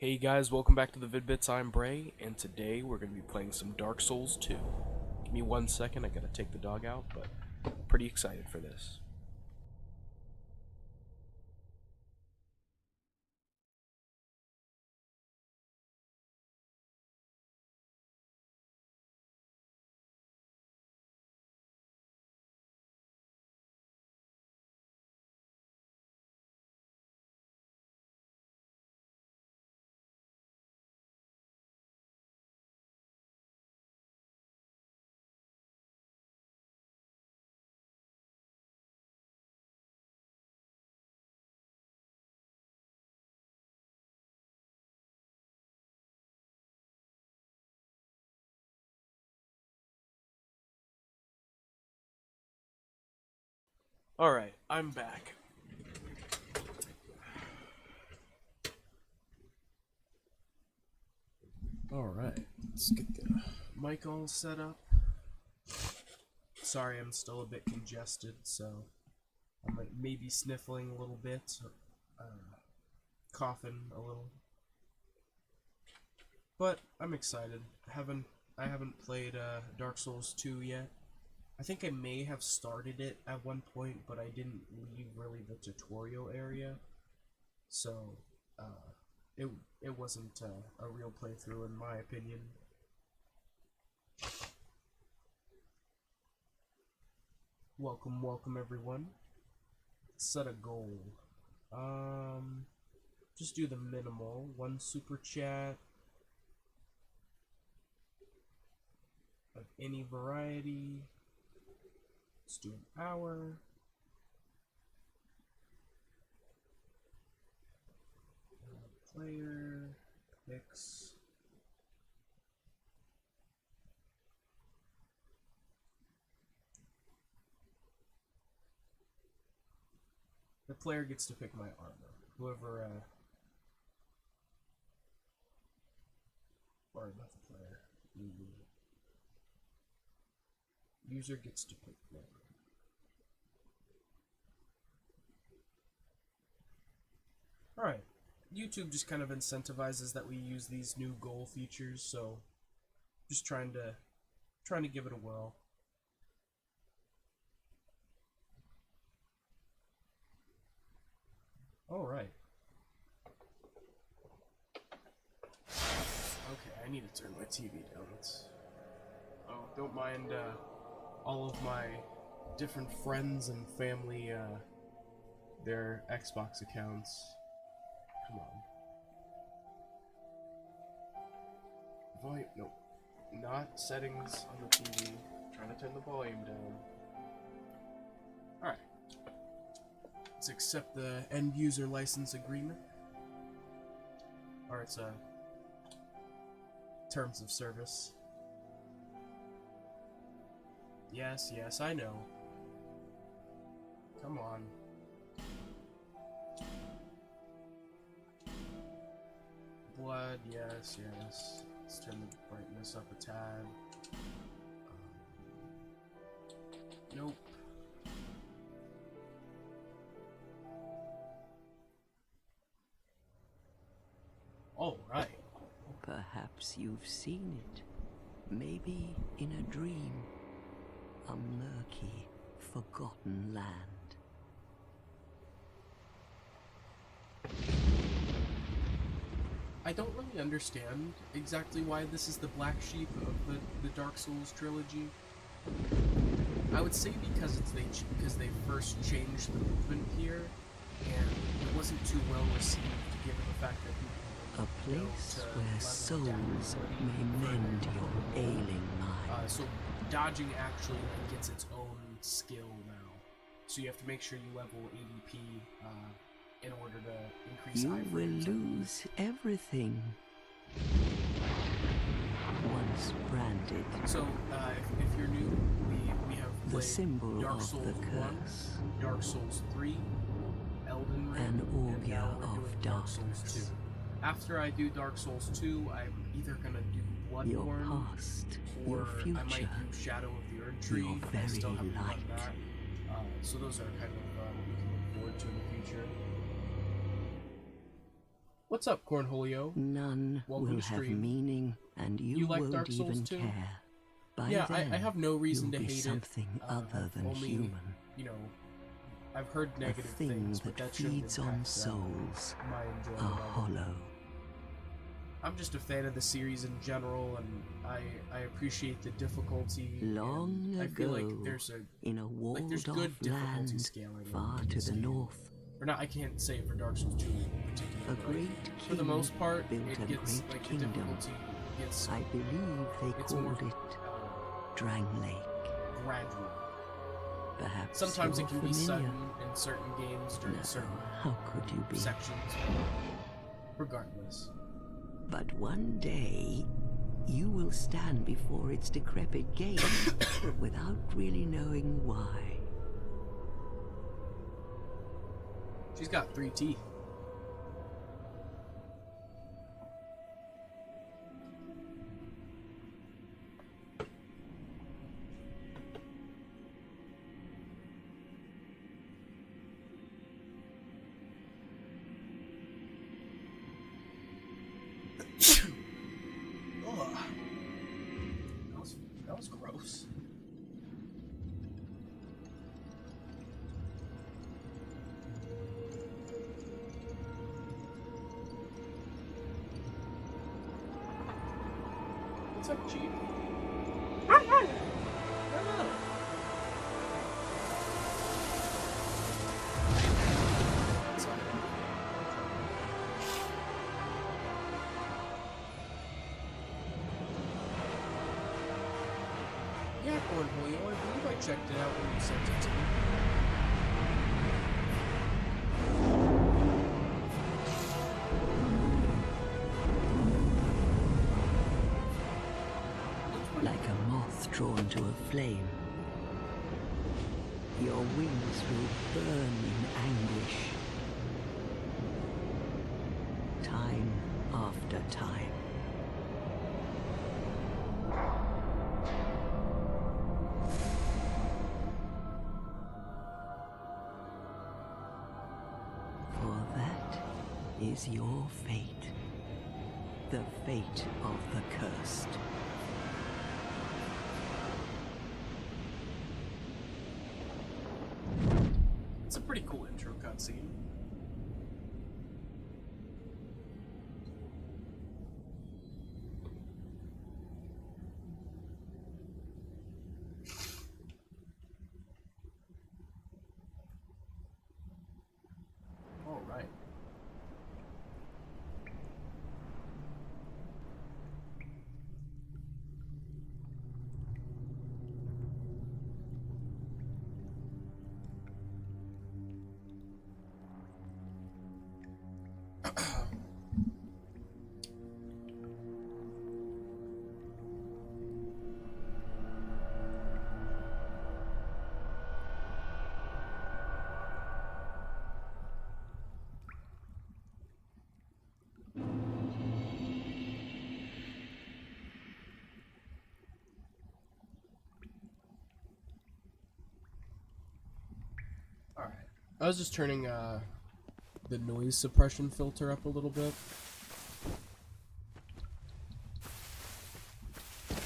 Hey guys, welcome back to the Vid-Bits. I'm Bray, and today we're going to be playing some Dark Souls 2. Give me 1 second, I gotta take the dog out, but pretty excited for this. Alright, I'm back. Alright, let's get the mic all set up. Sorry, I'm still a bit congested, so I might maybe sniffling a little bit, coughing a little. But I'm excited. I haven't played Dark Souls 2 yet. I think I may have started it at one point, but I didn't leave really the tutorial area, so it wasn't a real playthrough in my opinion. Welcome everyone. Set a goal. Just do the minimal. 1 super chat of any variety. Let's do an hour. Player picks. The player gets to pick my armor. Whoever, or not the player. The user gets to pick one. Alright, YouTube just kind of incentivizes that we use these new goal features, so just trying to give it a whirl. Alright. Okay, I need to turn my TV down. Oh, don't mind all of my different friends and family, their Xbox accounts. Come on. Volume, nope. Not settings on the TV. Trying to turn the volume down. Alright. Let's accept the end user license agreement. Or it's a terms of service. Yes, I know. Come on. Blood, yes. Let's turn the brightness up a tad. Nope. Alright. Perhaps you've seen it. Maybe in a dream. A murky, forgotten land. I don't really understand exactly why this is the black sheep of the Dark Souls trilogy. I would say because they first changed the movement here, and it wasn't too well received given the fact that people A place where souls may mend your ailing mind. So dodging actually gets its own skill now. So you have to make sure you level ADP in order to increase You iframes. will lose everything. Once branded. So if you're new, we have The played symbol Dark of Souls the 1, curse. Dark Souls 3, Elden Ring, An and augur now we're of doing Dark Souls 2. darkness. After I do Dark Souls 2, I'm either gonna do Your Bloodborne, past, or your I might future, do Shadow of the Erd Tree. your I still very haven't done light. that. So those are kind of what we can look forward to in the future. What's up, Cornholio? None Welcome will to have stream. meaning, and you like won't Dark Souls even too? care. By Yeah, then, I have no reason you'll to be hate something it. other I've than only, human. you know, I've heard A negative thing things, but that that shouldn't feeds on impact souls, my a enjoyment of it. hollow. I'm just a fan of the series in general, and I appreciate the difficulty. Long and I feel ago, like there's a in a there's walled-off good difficulty land scaling far in to this the game. north, Or not, I can't say it for Dark Souls 2 in particular. a but great for the king most part, built it a gets great like the kingdom. difficulty gets I believe they it's called more, it Drang Lake. gradual. Perhaps Sometimes you're it can be familiar. sudden in certain games during No, certain how could you be? sections. Regardless. But one day, you will stand before its decrepit gate without really knowing why. She's got 3 teeth. Ugh. That was gross. What's up, Chief? Yeah, Cornholio, I believe I checked it out when you sent it to me. Like a moth drawn to a flame. Your wings will burn in anguish. Time after time. For that is your fate. The fate of the cursed. It's a pretty cool intro cutscene. All right. Alright. I was just turning the noise suppression filter up a little bit.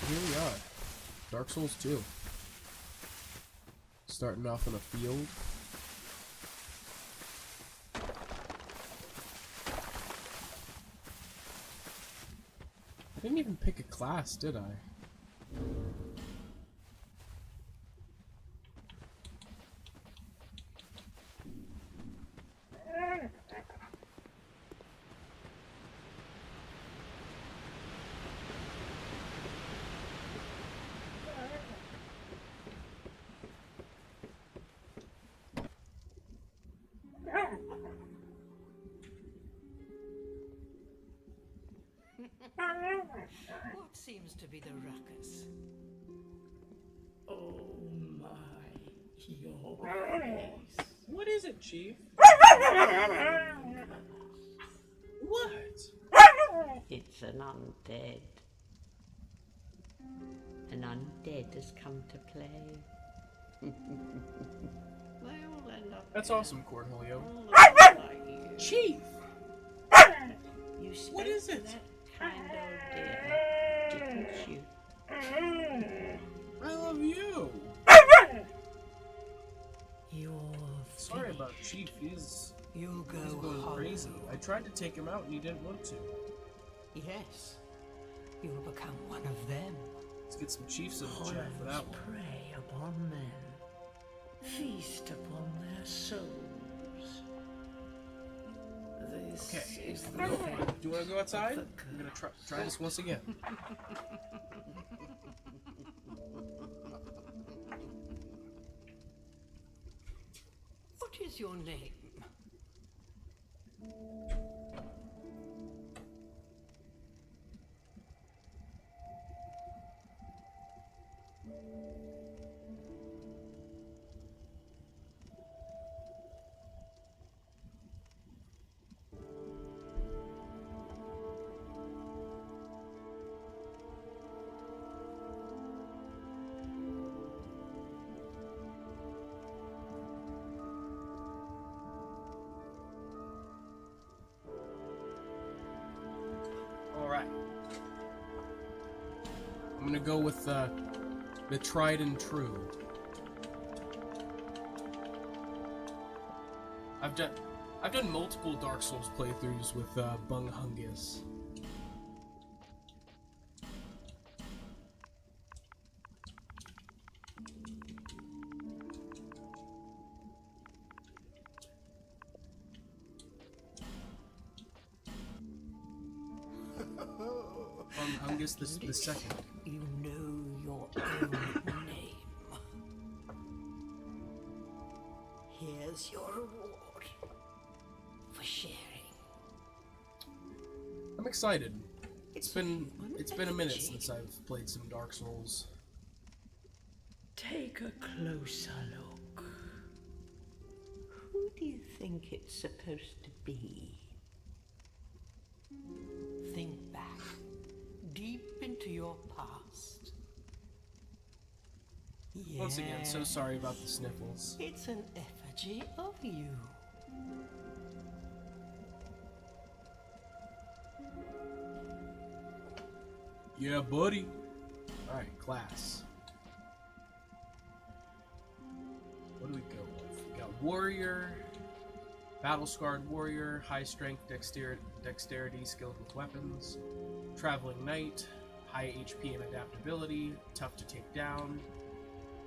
Here we are. Dark Souls 2. Starting off in a field. I didn't even pick a class, did I? What seems to be the ruckus? Oh my, your face. What is it, Chief? What? It's an undead. An undead has come to play. They all end up That's dead. awesome, Cornholio. All of them like you. Chief! You spoke What is to it? that kind old dear, didn't you? I love you. You're Sorry about finished. Chief. He's You'll go going hollow. crazy. I tried to take him out and he didn't want to. Yes. You'll become one of them. Let's get some chiefs in the chat for that one. Prey upon men, feast upon their souls. This Okay. is the Do fate you want to go outside? of the I'm gonna try this once again. What is your name? Alright. I'm gonna go with the tried and true. I've done multiple Dark Souls playthroughs with Bung Hungus. Bung Hungus the second. You know your own name. Here's your reward for sharing. I'm excited. It's been a minute energy. since I've played some Dark Souls. Take a closer look. Who do you think it's supposed to be? Think back, deep into your past. Once again, so sorry about the sniffles. It's an effigy of you. Yeah, buddy. Alright, class. What do we go with? We got Warrior, Battle Scarred Warrior, High Strength, Dexterity, skilled with weapons, Traveling Knight, High HP and Adaptability, tough to take down,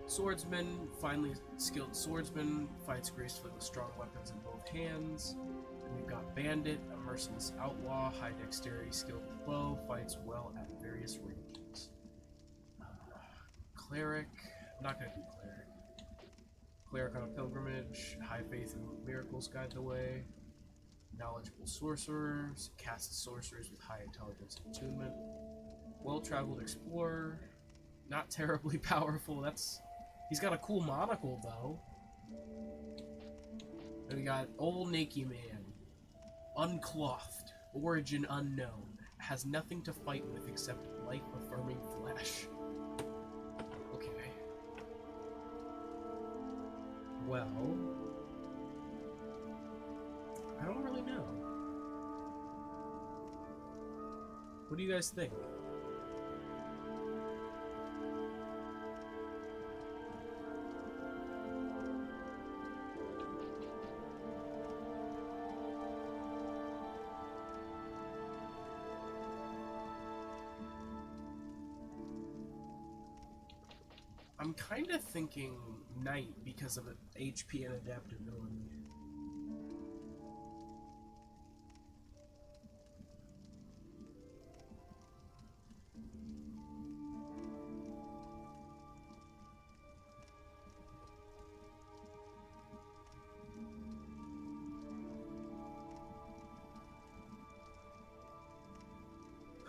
Swordsman, finely skilled swordsman, fights gracefully with strong weapons in both hands. And we've got Bandit, a merciless outlaw, high dexterity, skilled with bow, fights well at various ranges. Cleric, I'm not gonna do cleric. Cleric on a pilgrimage, high faith and miracles guide the way. Knowledgeable sorcerers, casts sorceries with high intelligence and attunement. Well-traveled explorer, not terribly powerful. He's got a cool monocle though. And we got Old Nakey Man, unclothed, origin unknown, has nothing to fight with except life-affirming flesh. Okay. Well, I don't really know. What do you guys think? I'm kind of thinking Knight because of HP and adaptability.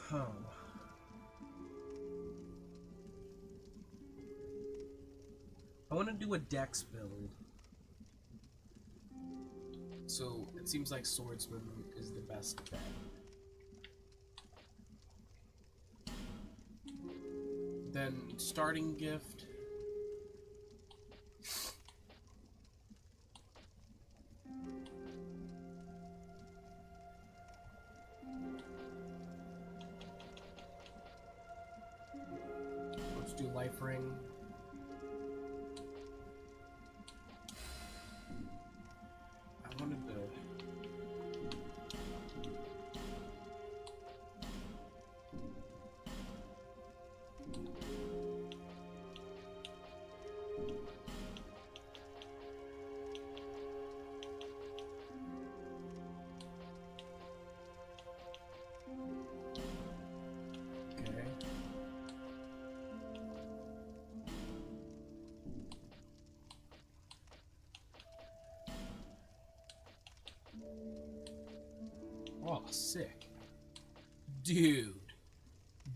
Huh. I want to do a dex build. So it seems like swordsman is the best bet. Then starting gift. buffering. I wanted to... Okay. Oh, sick. Dude.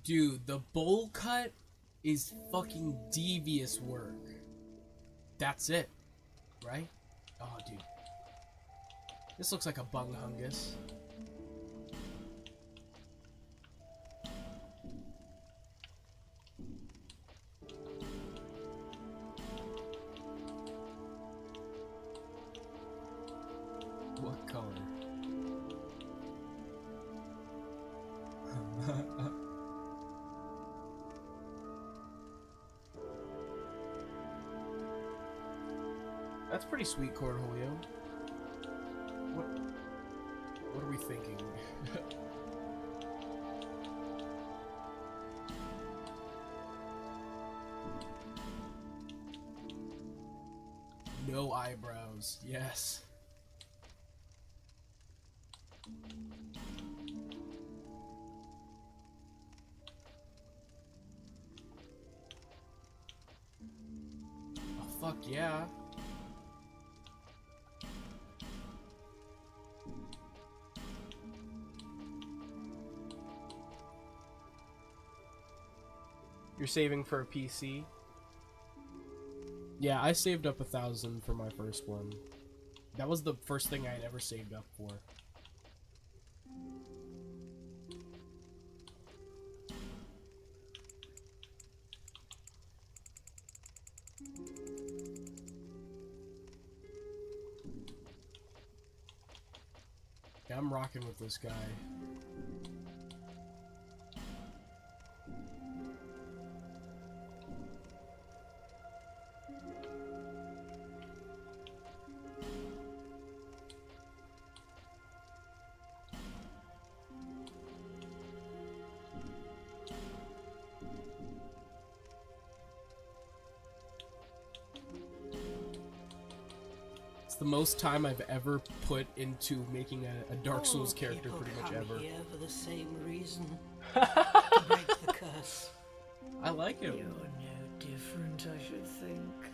Dude, the bowl cut is fucking devious work. That's it. Right? Oh, dude. This looks like a bunghungus. What color? That's pretty sweet, Cornholio. What are we thinking? No eyebrows. Yes. Oh, fuck yeah. You're saving for a PC? Yeah, I saved up 1,000 for my first one. That was the first thing I had ever saved up for. Yeah, I'm rocking with this guy. The most time I've ever put into making a Dark Souls character, pretty much ever. Here for the same reason. To break the curse. I like him. You're no different, I should think.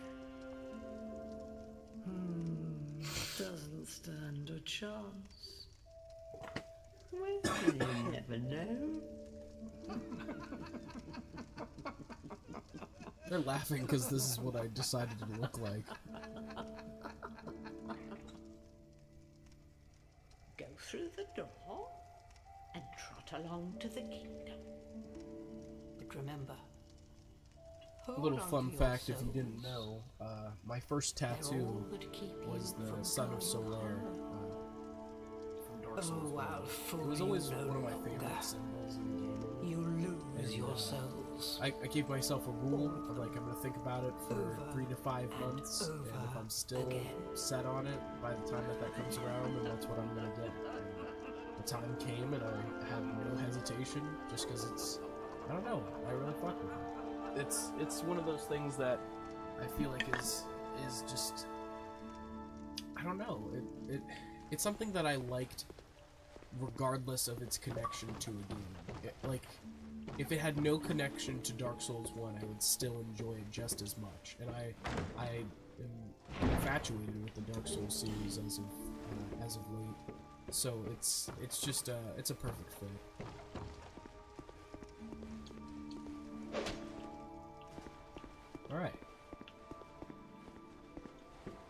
Doesn't stand a chance. Well, you never know. They're laughing because this is what I decided to look like. Go through the door and trot along to the kingdom. But remember, A hold little on fun to your fact if you didn't souls. know, my first They're all tattoo that keep you was the from Son of going Solaire harm. from Dark Souls. Oh, I'll It fool was you always no one of my longer. favorite symbols in gaming. You lose And, your souls. I gave myself a rule of like I'm gonna think about it for Over 3 to 5 months, and if over I'm still again. set on it by the time that comes around, then that's what I'm gonna get. And the time came, and I had no hesitation, just because it's, I don't know, I really fuck with it. It's one of those things that I feel like is just, I don't know, it's something that I liked regardless of its connection to a game. Like, if it had no connection to Dark Souls 1, I would still enjoy it just as much. And I am infatuated with the Dark Souls series as of late. So it's just it's a perfect fit. All right.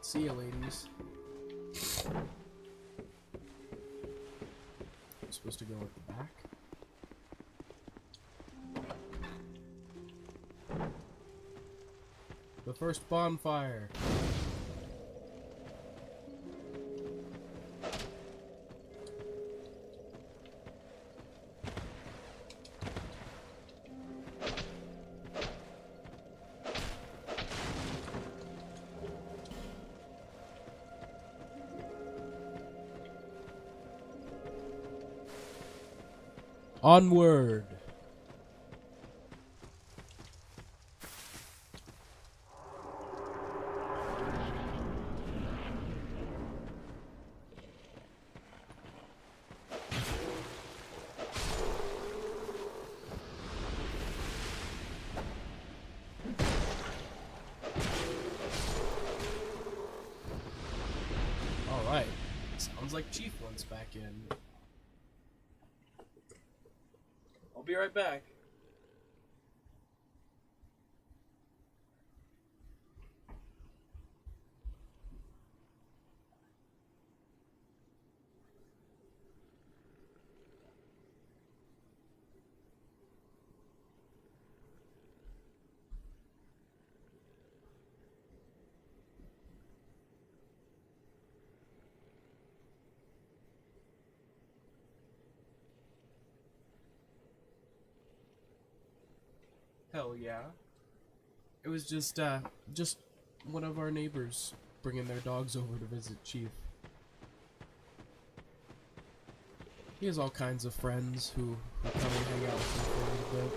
See ya, ladies. I'm supposed to go at the back. The first bonfire. Onward. Alright. Sounds like Chief wants back in. I'll be right back. Hell yeah. It was just one of our neighbors bringing their dogs over to visit Chief. He has all kinds of friends who come and hang out with him for a little bit.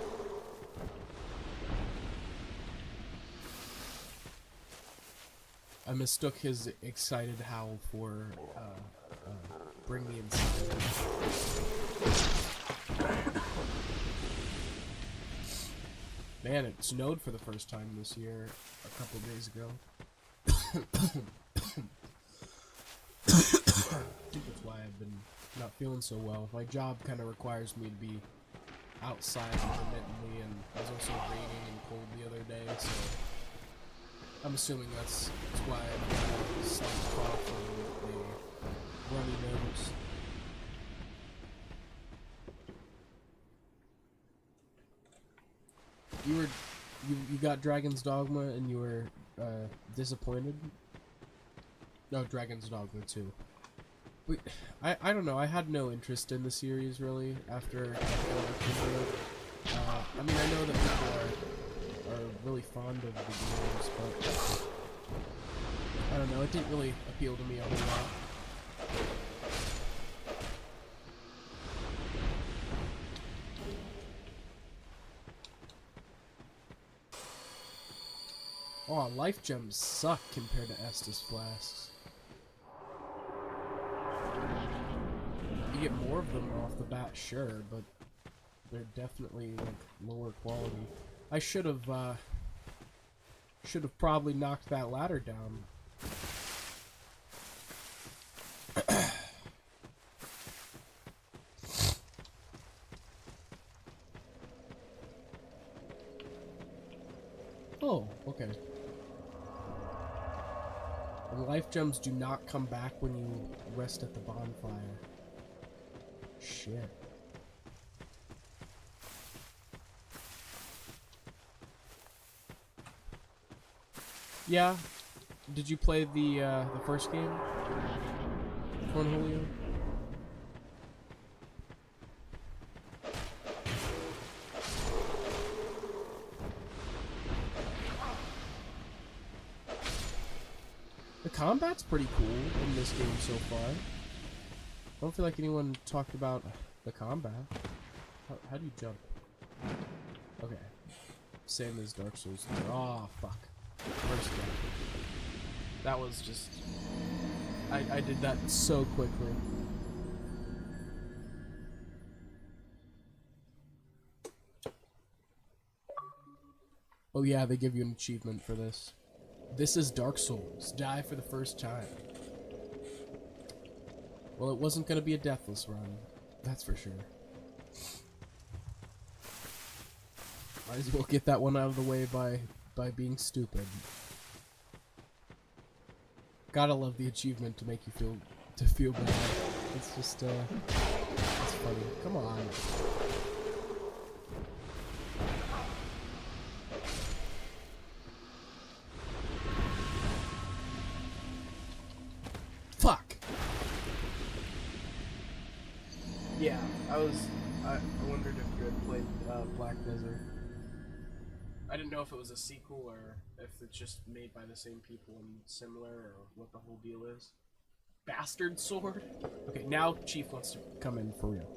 I mistook his excited howl for bring me inside. Man, it snowed for the first time this year a couple days ago. I think that's why I've been not feeling so well. My job kind of requires me to be outside intermittently, and it was also raining and cold the other day, so I'm assuming that's why I have a slight cough and a runny nose. You got Dragon's Dogma and you were disappointed? No, Dragon's Dogma 2. Wait, I don't know, I had no interest in the series really after I mean, I know that people are really fond of the games, but I don't know, it didn't really appeal to me a whole lot. Oh, life gems suck compared to Estus flasks. You get more of them off the bat, sure, but they're definitely like lower quality. I should have probably knocked that ladder down. Oh, okay. And life gems do not come back when you rest at the bonfire. Shit. Yeah. Did you play the first game? Cornholio? The combat's pretty cool in this game so far. I don't feel like anyone talked about the combat. How do you jump? Okay. Same as Dark Souls. Oh, fuck. First game. That was just... I did that so quickly. Oh yeah, they give you an achievement for this. This is Dark Souls. Die for the first time. Well, it wasn't going to be a deathless run. That's for sure. Might as well get that one out of the way by being stupid. Gotta love the achievement to make you feel bad. It's just it's funny. Come on. Fuck. Yeah, I wondered if you had played Black Desert. I didn't know if it was a sequel or if it's just made by the same people and similar, or what the whole deal is. Bastard sword? Okay, now Chief wants to come in for real.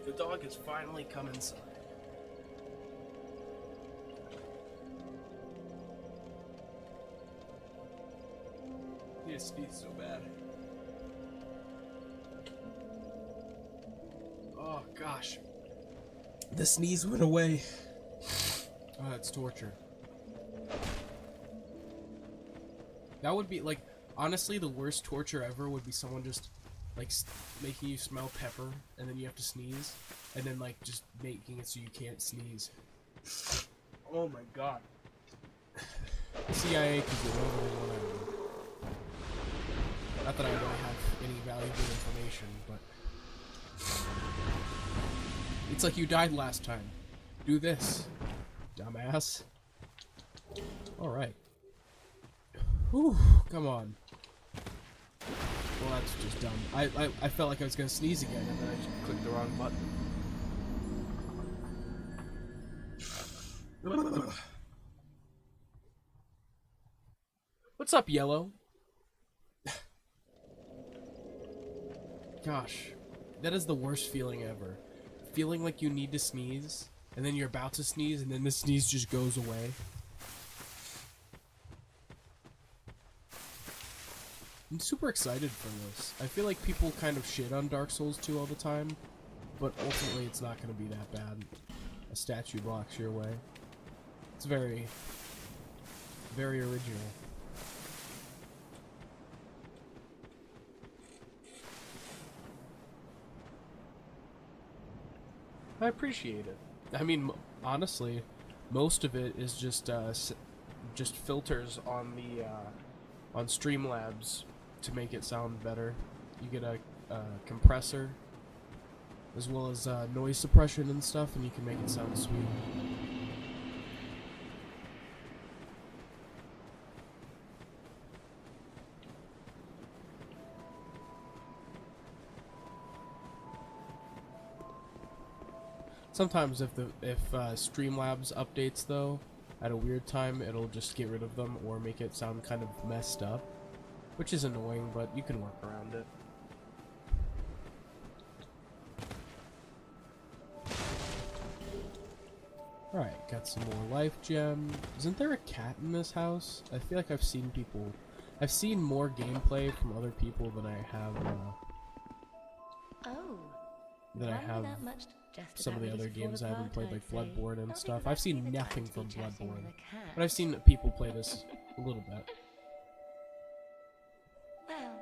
The dog has finally come inside. He just sneezed so bad. Oh gosh. The sneeze went away. Oh, it's torture. That would be like, honestly, the worst torture ever would be someone just like making you smell pepper and then you have to sneeze, and then like just making it so you can't sneeze. Oh my god. CIA could get over one of them. Not that I really have any valuable information, but it's like you died last time. Do this, dumbass. Alright. Whew, come on. Well, that's just dumb. I felt like I was gonna sneeze again, and then I just clicked the wrong button. What's up, Yellow? Gosh, that is the worst feeling ever. Feeling like you need to sneeze, and then you're about to sneeze, and then the sneeze just goes away. I'm super excited for this. I feel like people kind of shit on Dark Souls 2 all the time, but ultimately it's not going to be that bad. A statue blocks your way. It's very, very original. I appreciate it. I mean, honestly, most of it is just filters on the on Streamlabs to make it sound better. You get a compressor as well as noise suppression and stuff, and you can make it sound sweet. Sometimes if Streamlabs updates though at a weird time, it'll just get rid of them or make it sound kind of messed up, which is annoying, but you can work around it. Alright, got some more life gem. Isn't there a cat in this house? I feel like I've seen more gameplay from other people than I have some of the other games I haven't played, like Bloodborne and stuff. I've seen nothing from Bloodborne, but I've seen people play this a little bit. Well,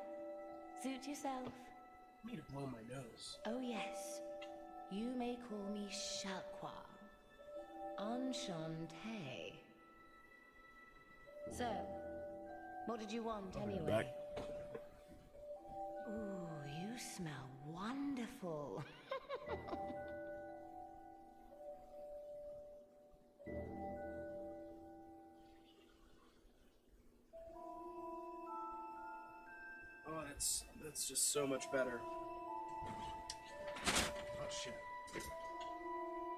suit yourself. I need to blow my nose. Oh yes, you may call me Shalqua. Enchanté. So, what did you want anyway? Ooh, you smell wonderful. Oh, that's just so much better. Oh shit.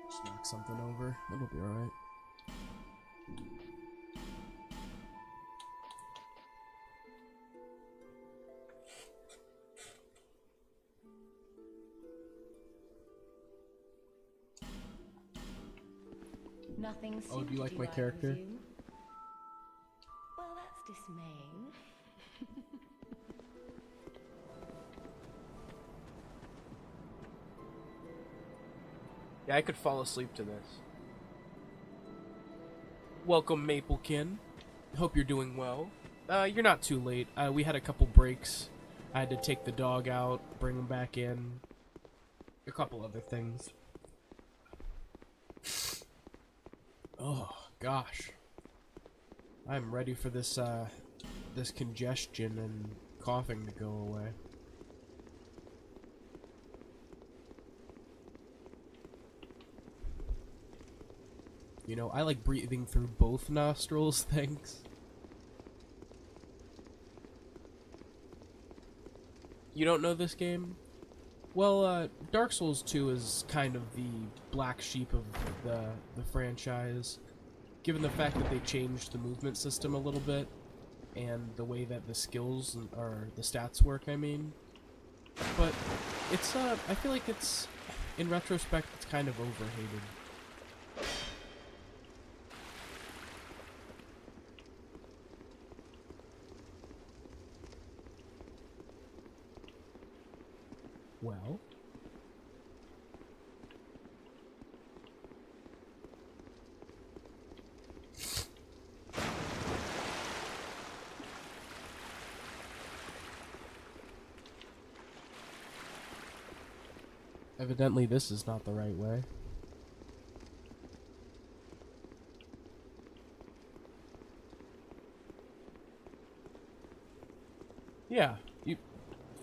Just knock something over. It'll be alright. Nothing. Oh, do you like my character? Well, that's dismaying. Yeah, I could fall asleep to this. Welcome, Maplekin. Hope you're doing well. You're not too late. We had a couple breaks. I had to take the dog out, bring him back in. A couple other things. Oh, gosh. I'm ready for this, this congestion and coughing to go away. You know, I like breathing through both nostrils, thanks. You don't know this game? Well, Dark Souls 2 is kind of the black sheep of the franchise, given the fact that they changed the movement system a little bit, and the way that the skills, or the stats work, I mean. But, it's, I feel like it's in retrospect, it's kind of overhated. Well, evidently this is not the right way. Yeah, you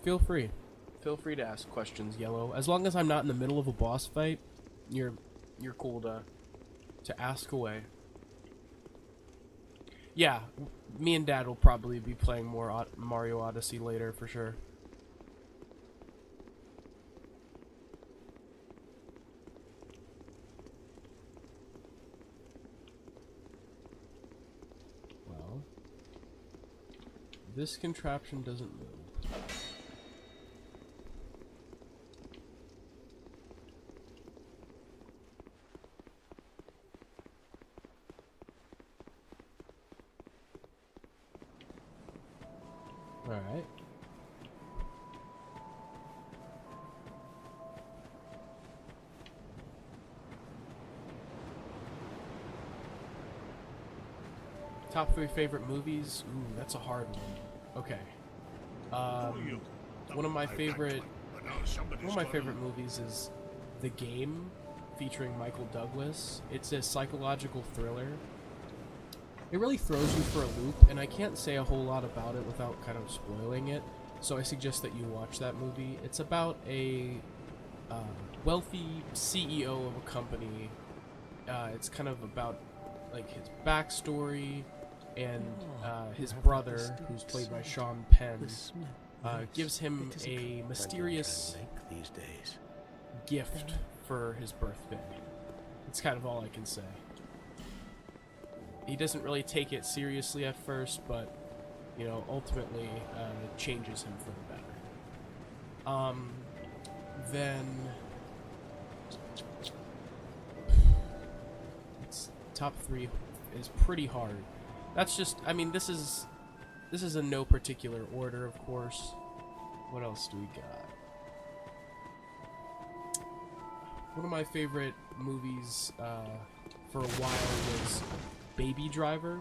feel free. Feel free to ask questions, Yellow. As long as I'm not in the middle of a boss fight, you're cool to ask away. Yeah, me and Dad will probably be playing more Mario Odyssey later for sure. Well, this contraption doesn't move. Alright. Top 3 favorite movies? Ooh, that's a hard one. Okay. One of my favorite movies is The Game, featuring Michael Douglas. It's a psychological thriller. It really throws you for a loop, and I can't say a whole lot about it without kind of spoiling it, so I suggest that you watch that movie. It's about a wealthy CEO of a company. It's kind of about like his backstory, and his brother, who's played by Sean Penn, gives him a mysterious gift for his birthday. It's kind of all I can say. He doesn't really take it seriously at first, but, you know, ultimately changes him for the better. Then it's top 3 is pretty hard. That's just, I mean, this is in no particular order, of course. What else do we got? One of my favorite movies for a while was Baby Driver.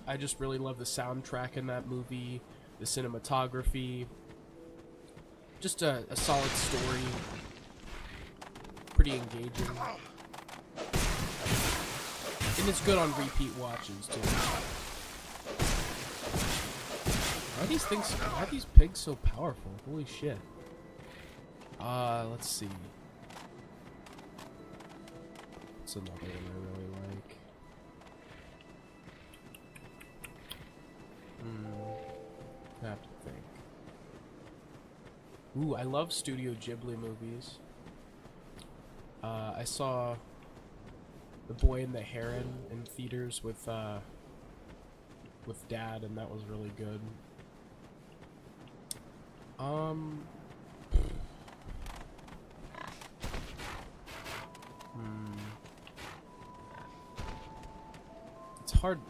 I just really love the soundtrack in that movie, the cinematography, just a solid story, pretty engaging, and it's good on repeat watches too. Why are these pigs so powerful? Holy shit. Let's see. What's another one I really like? I have to think. Ooh, I love Studio Ghibli movies. I saw The Boy and the Heron in theaters with Dad, and that was really good.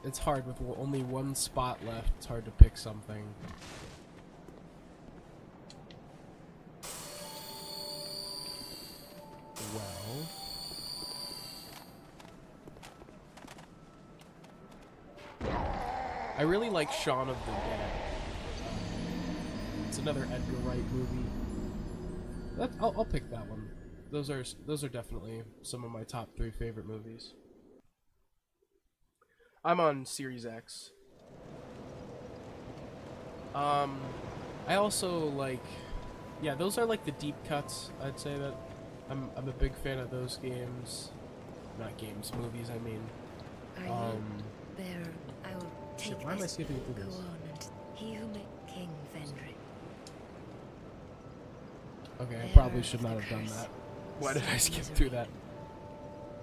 It's hard with only one spot left. It's hard to pick something. Well, I really like Shaun of the Dead. It's another Edgar Wright movie. I'll pick that one. Those are definitely some of my top 3 favorite movies. I'm on Series X. I also like, yeah, those are like the deep cuts. I'd say that I'm a big fan of those games. Not games, movies. I mean. Are you there? I will take Shit, why am I this. skipping through Go this? on, and he who made King Vendrick. Okay, I Bearer probably should of not the have done curse, that. Why did I see skip misery. through that?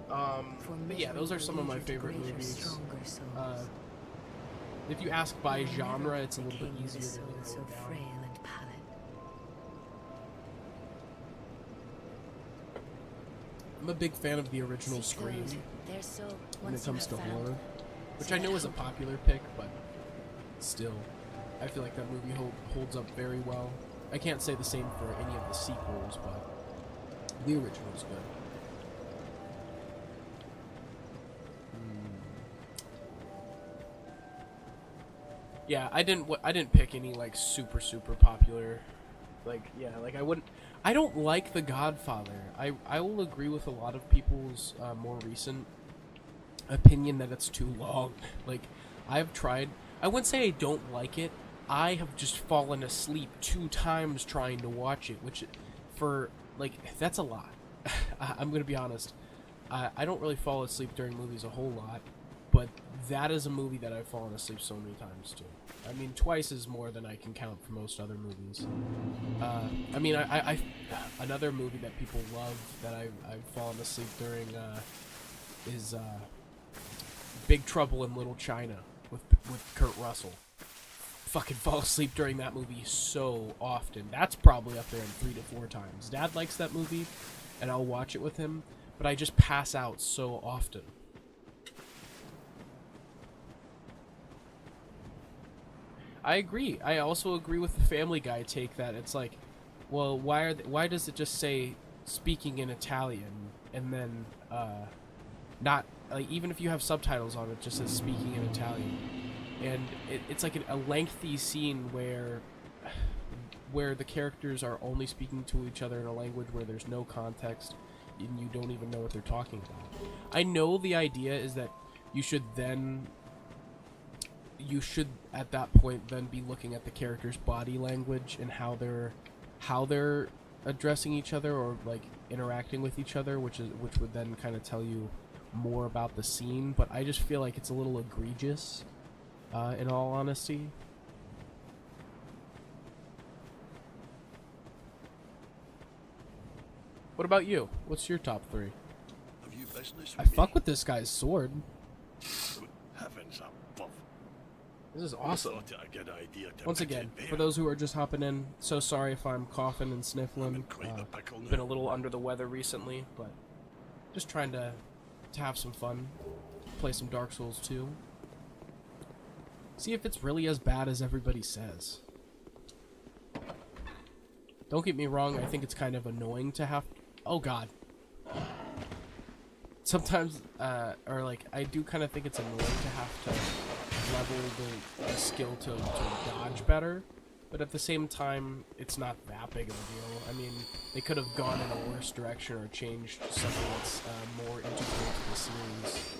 For But yeah, those are some of my misery will favorite lead you to movies. stronger souls. If you ask by You will never genre, meet it's a the little bit king with a easier to soul narrow so it down. frail and pallid. I'm a big fan of the original See Scream those? They're so when it once you comes to have found horror, them. which So I know that is a hope- popular pick, but still, I feel like that movie holds up very well. I can't say the same for any of the sequels, but the original's good. Yeah, I didn't pick any like super popular, like I don't like The Godfather. I will agree with a lot of people's more recent opinion that it's too long. Like I've tried. I wouldn't say I don't like it. I have just fallen asleep 2 times trying to watch it, which for like that's a lot. I'm gonna be honest. I don't really fall asleep during movies a whole lot, but that is a movie that I've fallen asleep so many times too. I mean, twice is more than I can count for most other movies. I mean, I another movie that people love that I've fallen asleep during is Big Trouble in Little China with Kurt Russell. Fucking fall asleep during that movie so often. That's probably up there in 3 to 4 times. Dad likes that movie, and I'll watch it with him, but I just pass out so often. I agree. I also agree with the Family Guy take that it's like, well, why does it just say speaking in Italian and then not like even if you have subtitles on it, just says speaking in Italian, and it's like a lengthy scene where the characters are only speaking to each other in a language where there's no context and you don't even know what they're talking about. I know the idea is that you should at that point then be looking at the character's body language and how they're addressing each other or like interacting with each other, which would then kind of tell you more about the scene. But I just feel like it's a little egregious, in all honesty. What about you? What's your top 3? Have you business I with fuck me? with this guy's sword. Good heavens above. This is I awesome. thought it a good idea to Once mix again, it for bare. those who are just hopping in, so sorry if I'm coughing and I'm sniffling. in quite a pickle now. Been a little under the weather recently, but just trying to have some fun, play some Dark Souls 2. See if it's really as bad as everybody says. Don't get me wrong, I think it's kind of annoying to have... Oh god. Sometimes, or like, I do kind of think it's annoying to have to level the skill to dodge better, but at the same time, it's not that big of a deal. I mean, they could have gone in a worse direction or changed something that's more integral to the series.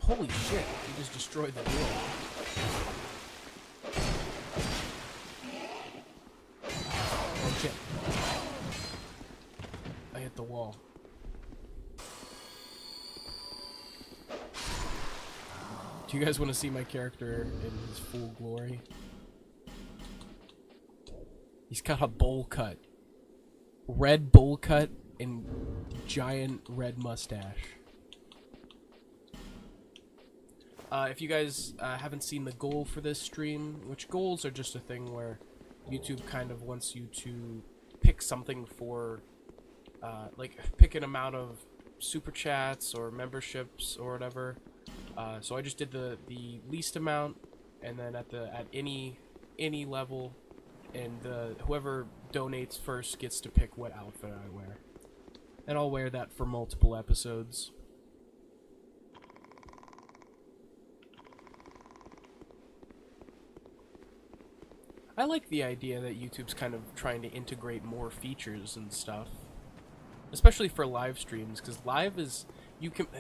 Holy shit, he just destroyed the wheel. Oh shit. I hit the wall. Do you guys want to see my character in his full glory? He's got a bowl cut. Red bowl cut and giant red mustache. If you guys haven't seen the goal for this stream, which goals are just a thing where YouTube kind of wants you to pick something for, like, pick an amount of super chats or memberships or whatever. So I just did the least amount, and then at any level, and whoever donates first gets to pick what outfit I wear, and I'll wear that for multiple episodes. I like the idea that YouTube's kind of trying to integrate more features and stuff, especially for live streams, because live is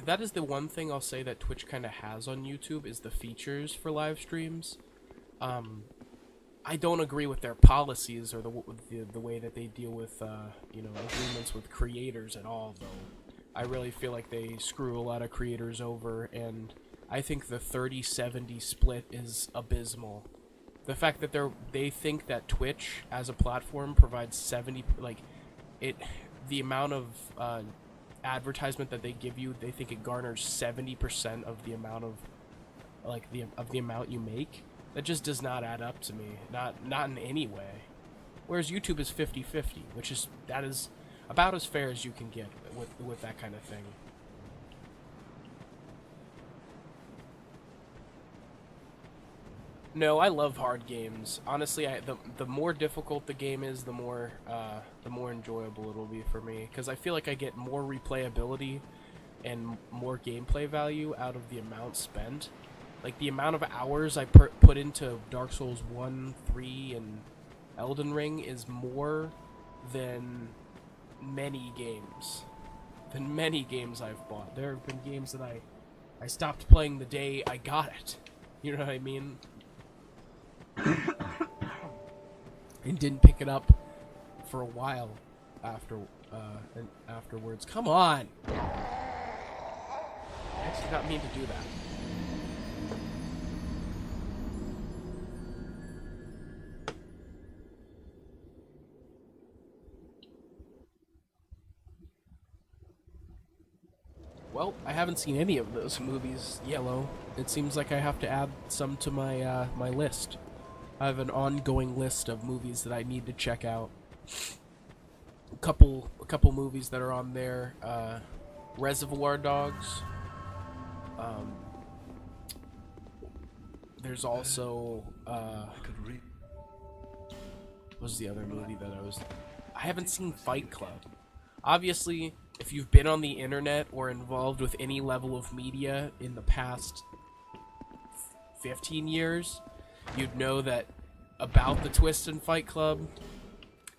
that is the one thing I'll say that Twitch kind of has on YouTube is the features for live streams. I don't agree with their policies or the way that they deal with agreements with creators at all, though. I really feel like they screw a lot of creators over, and I think the 30-70 split is abysmal. The fact that they think that Twitch as a platform provides 70, the amount of advertisement that they give you, they think it garners 70% of the amount of like the amount you make. That just does not add up to me. Not in any way. Whereas YouTube is 50-50, which is about as fair as you can get with that kind of thing. No, I love hard games. Honestly, the more difficult the game is, the more enjoyable it'll be for me. Because I feel like I get more replayability and more gameplay value out of the amount spent. Like, the amount of hours I put into Dark Souls 1, 3, and Elden Ring is more than many games. Than many games I've bought. There have been games that I stopped playing the day I got it. You know what I mean? And didn't pick it up for a while afterwards. Come on! I actually did not mean to do that. Well, I haven't seen any of those movies, Yellow. It seems like I have to add some to my my list. I have an ongoing list of movies that I need to check out. A couple movies that are on there. Reservoir Dogs. There's also what was the other movie that I haven't seen Fight Club. Obviously, if you've been on the internet or involved with any level of media in the past 15 years, you'd know that about the twist in Fight Club.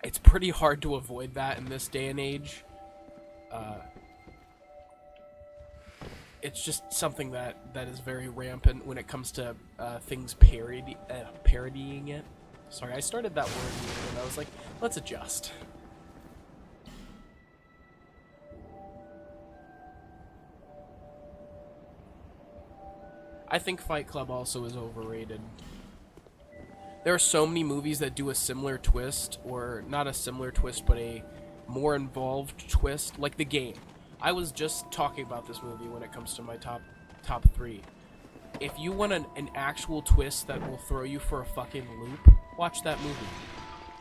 It's pretty hard to avoid that in this day and age. It's just something that is very rampant when it comes to things parodying it. Sorry, I started that word and I was like, let's adjust. I think Fight Club also is overrated. There are so many movies that do a similar twist, or not a similar twist, but a more involved twist, like The Game. I was just talking about this movie when it comes to my top 3. If you want an actual twist that will throw you for a fucking loop, watch that movie.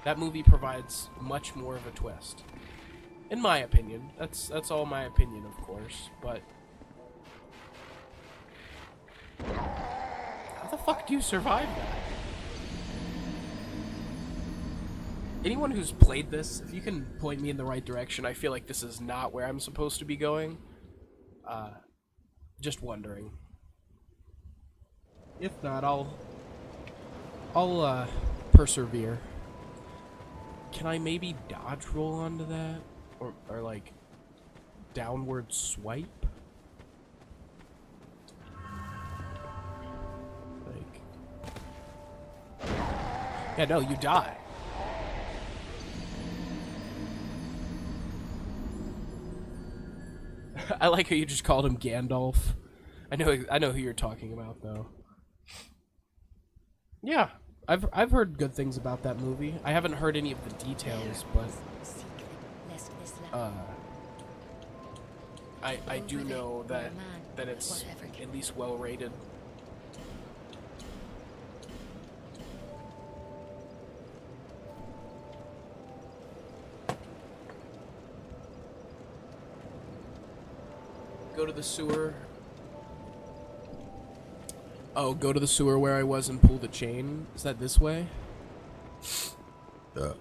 That movie provides much more of a twist. In my opinion. That's all my opinion, of course, but how the fuck do you survive that? Anyone who's played this, if you can point me in the right direction, I feel like this is not where I'm supposed to be going. Just wondering. If not, I'll persevere. Can I maybe dodge roll onto that? Or like, downward swipe? Like... Yeah, no, you die. I like how you just called him Gandalf. I know who you're talking about, though. Yeah, I've heard good things about that movie. I haven't heard any of the details, but I do know that it's at least well rated. Go to the sewer. Oh, go to the sewer where I was and pull the chain? Is that this way? Well...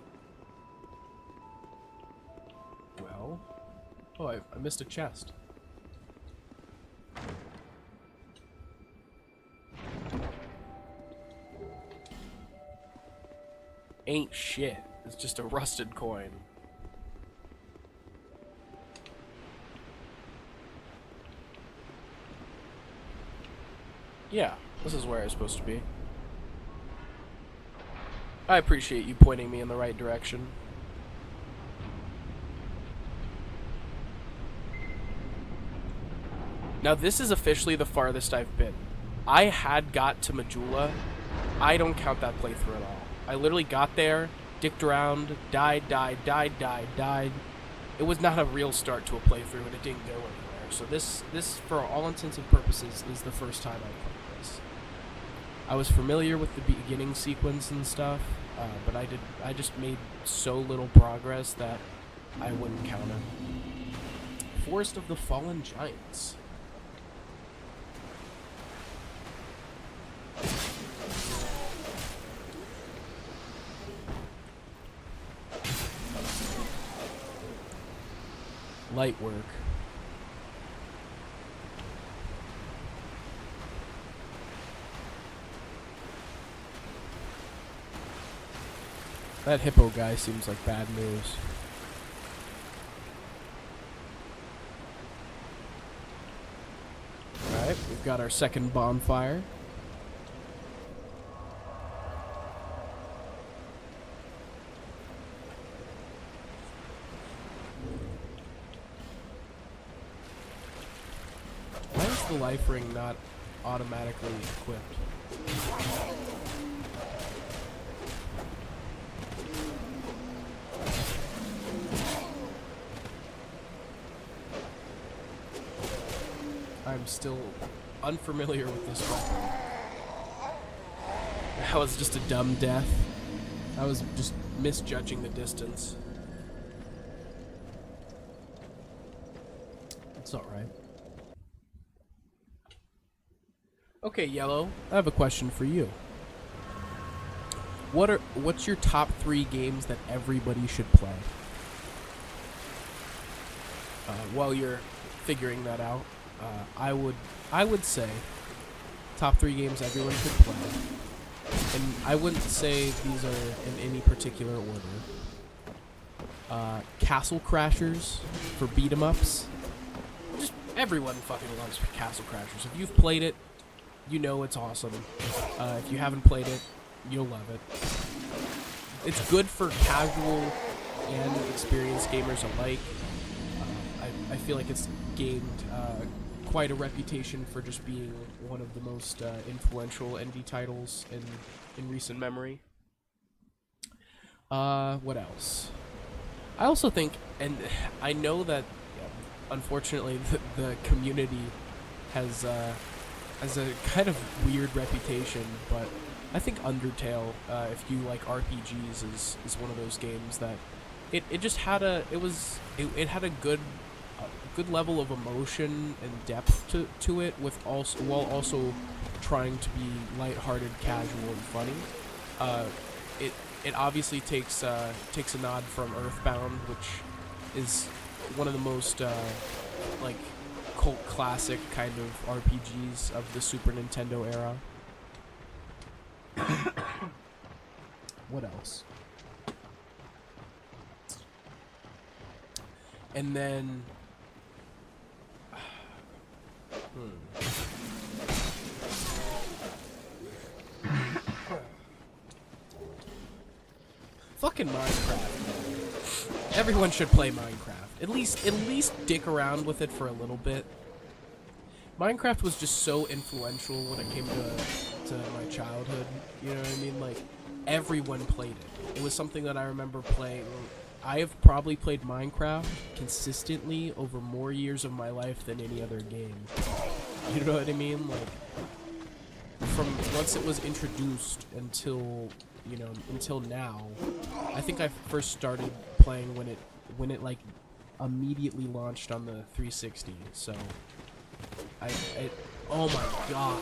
Oh, I missed a chest. Ain't shit. It's just a rusted coin. Yeah, this is where I'm supposed to be. I appreciate you pointing me in the right direction. Now this is officially the farthest I've been. I had got to Majula. I don't count that playthrough at all. I literally got there, dicked around, died. It was not a real start to a playthrough and it didn't go anywhere. So this for all intents and purposes, is the first time I played this. I was familiar with the beginning sequence and stuff, but I just made so little progress that I wouldn't count it. Forest of the Fallen Giants. Light work. That hippo guy seems like bad news. Alright, we've got our second bonfire. Why is the life ring not automatically equipped? I'm still unfamiliar with this weapon. That was just a dumb death. I was just misjudging the distance. It's alright. Okay, Yellow, I have a question for you. What's your top 3 games that everybody should play? While you're figuring that out, I would say top 3 games everyone should play, and I wouldn't say these are in any particular order. Castle Crashers for beat 'em ups. Just everyone fucking loves Castle Crashers. If you've played it, you know it's awesome. If you haven't played it, you'll love it. It's good for casual and experienced gamers alike. I feel like it's gained quite a reputation for just being one of the most influential indie titles in recent memory. What else? I also think, and I know that, unfortunately, the community has a kind of weird reputation, but I think Undertale, if you like RPGs, is one of those games that it just had it had a good level of emotion and depth to it, while also trying to be lighthearted, casual, and funny. It obviously takes a nod from Earthbound, which is one of the most like cult classic kind of RPGs of the Super Nintendo era. What else? And then fucking Minecraft. Everyone should play Minecraft. At least dick around with it for a little bit. Minecraft was just so influential when it came to my childhood. You know what I mean? Like, everyone played it. It was something that I remember playing. I have probably played Minecraft consistently over more years of my life than any other game. You know what I mean? Like, from once it was introduced until now, I think I first started playing when it like immediately launched on the 360. So oh my god.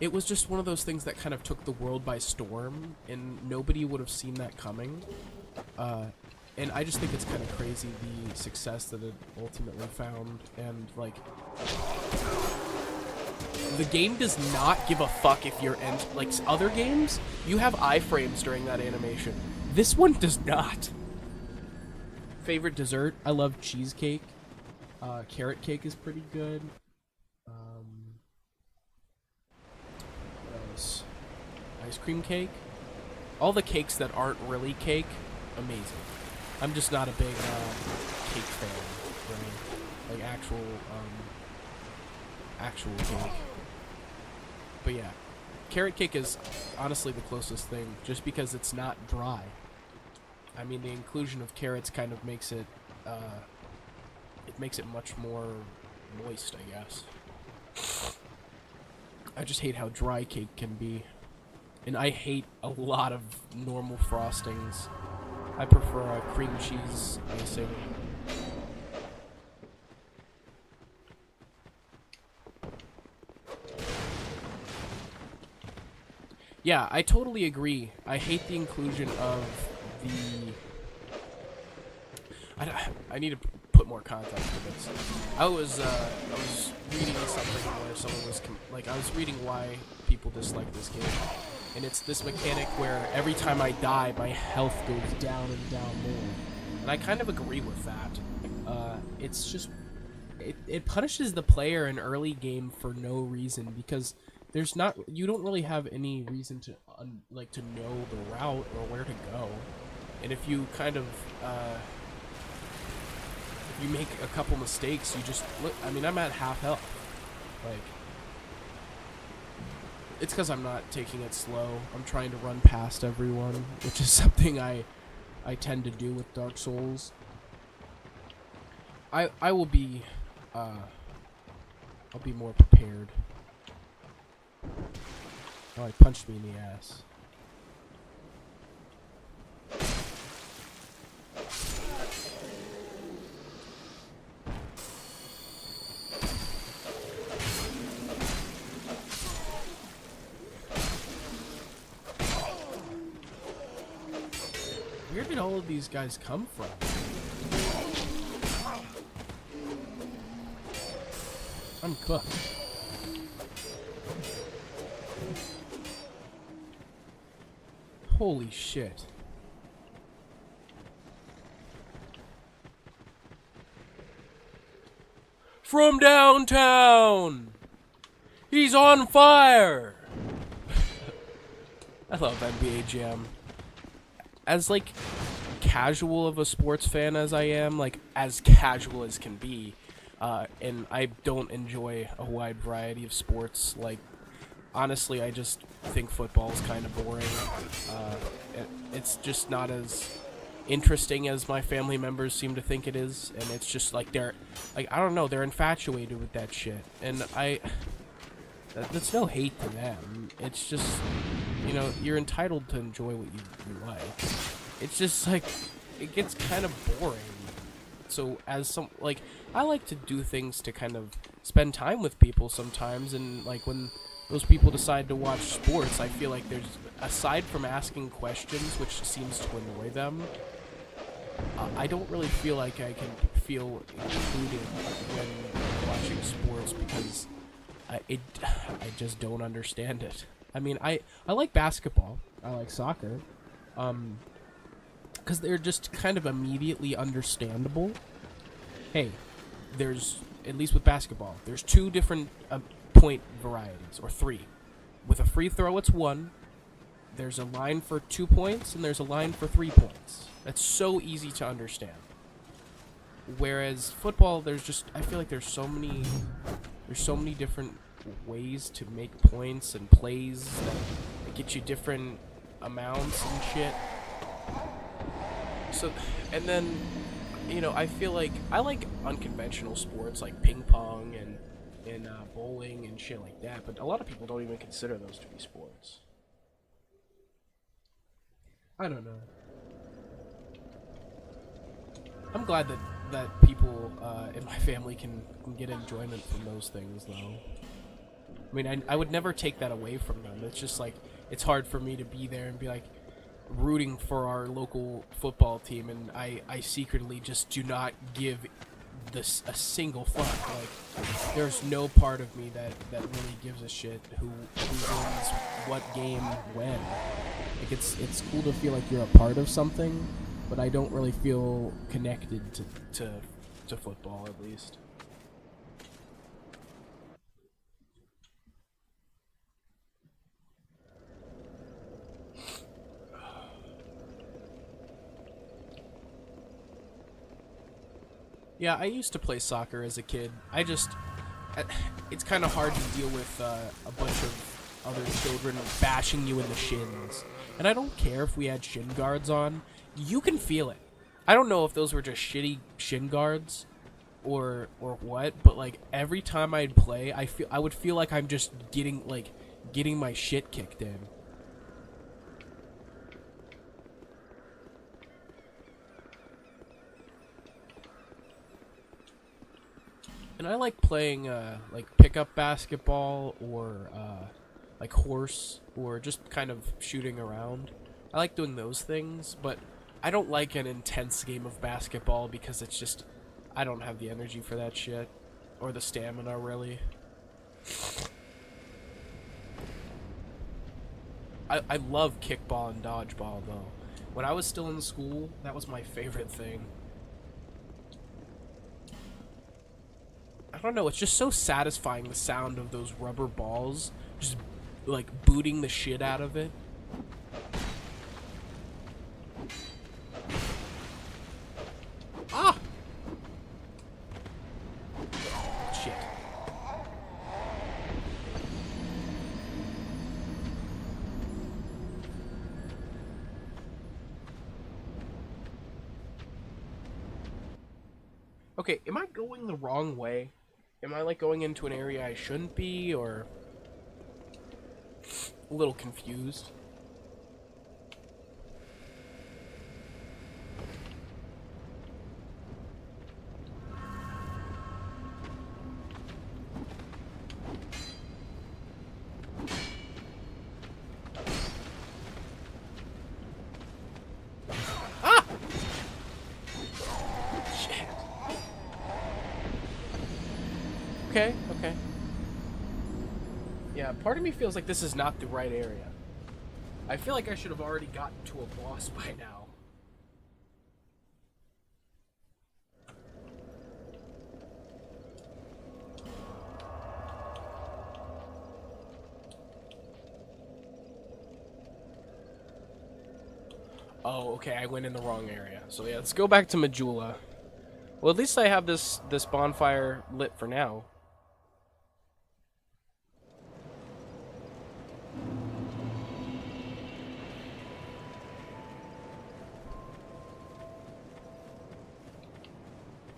It was just one of those things that kind of took the world by storm, and nobody would have seen that coming. And I just think it's kind of crazy the success that it ultimately found, and like, the game does not give a fuck if you're like other games, you have iframes during that animation. This one does not. Favorite dessert? I love cheesecake. Carrot cake is pretty good. What else? Ice cream cake. All the cakes that aren't really cake, amazing. I'm just not a big cake fan, right? Like actual cake. But yeah, carrot cake is honestly the closest thing, just because it's not dry. I mean, the inclusion of carrots kind of makes it much more moist, I guess. I just hate how dry cake can be. And I hate a lot of normal frostings. I prefer a cream cheese icing. Yeah, I totally agree. I hate the inclusion of the... I need to put more context to this. I was reading something where someone was I was reading why people dislike this game, and it's this mechanic where every time I die, my health goes down and down more, and I kind of agree with that. It's just it punishes the player in early game for no reason, because you don't really have any reason to to know the route or where to go, and if you kind of you make a couple mistakes, you just look. I mean, I'm at half health. Like, it's because I'm not taking it slow. I'm trying to run past everyone, which is something I tend to do with Dark Souls. I will be I'll be more prepared. Oh, he punched me in the ass. Where did all of these guys come from? I'm cooked. Holy shit. From downtown! He's on fire! I love NBA Jam. As, like, casual of a sports fan as I am, like, as casual as can be, and I don't enjoy a wide variety of sports, like, honestly, I just think football is kind of boring. It's just not as interesting as my family members seem to think it is, and it's just, like, I don't know, they're infatuated with that shit, and that's no hate to them. It's just, you know, you're entitled to enjoy what you like. It's just, like, it gets kind of boring. So I like to do things to kind of spend time with people sometimes, and, like, when those people decide to watch sports, I feel like there's, aside from asking questions, which seems to annoy them, I don't really feel like I can feel included when watching sports, because I just don't understand it. I mean, I like basketball. I like soccer. Because they're just kind of immediately understandable. Hey, at least with basketball, there's 2 different point varieties, or 3. With a free throw, it's 1. There's a line for 2 points, and there's a line for 3 points. That's so easy to understand. Whereas football, I feel like there's so many different ways to make points and plays that get you different amounts and shit. So, and then, you know, I feel like I like unconventional sports like ping pong and bowling and shit like that, but a lot of people don't even consider those to be sports. I don't know. I'm glad that people in my family can get enjoyment from those things, though. I mean, I would never take that away from them. It's just like, it's hard for me to be there and be like rooting for our local football team, and I secretly just do not give this a single fuck. Like, there's no part of me that really gives a shit who wins what game when. Like, it's cool to feel like you're a part of something, but I don't really feel connected to football, at least. Yeah, I used to play soccer as a kid. It's kind of hard to deal with a bunch of other children bashing you in the shins. And I don't care if we had shin guards on. You can feel it. I don't know if those were just shitty shin guards, or what, but like every time I'd play, I would feel like I'm just getting my shit kicked in. And I like playing like pickup basketball or like horse or just kind of shooting around. I like doing those things, but I don't like an intense game of basketball because it's just I don't have the energy for that shit or the stamina really. I love kickball and dodgeball though. When I was still in school, that was my favorite thing. I don't know, it's just so satisfying, the sound of those rubber balls just like booting the shit out of it. Ah! Shit. Okay, am I going the wrong way? Am I like going into an area I shouldn't be, or a little confused? Ah! Shit. Okay, okay. Yeah, part of me feels like this is not the right area. I feel like I should have already gotten to a boss by now. Oh, okay, I went in the wrong area. So yeah, let's go back to Majula. Well, at least I have this bonfire lit for now.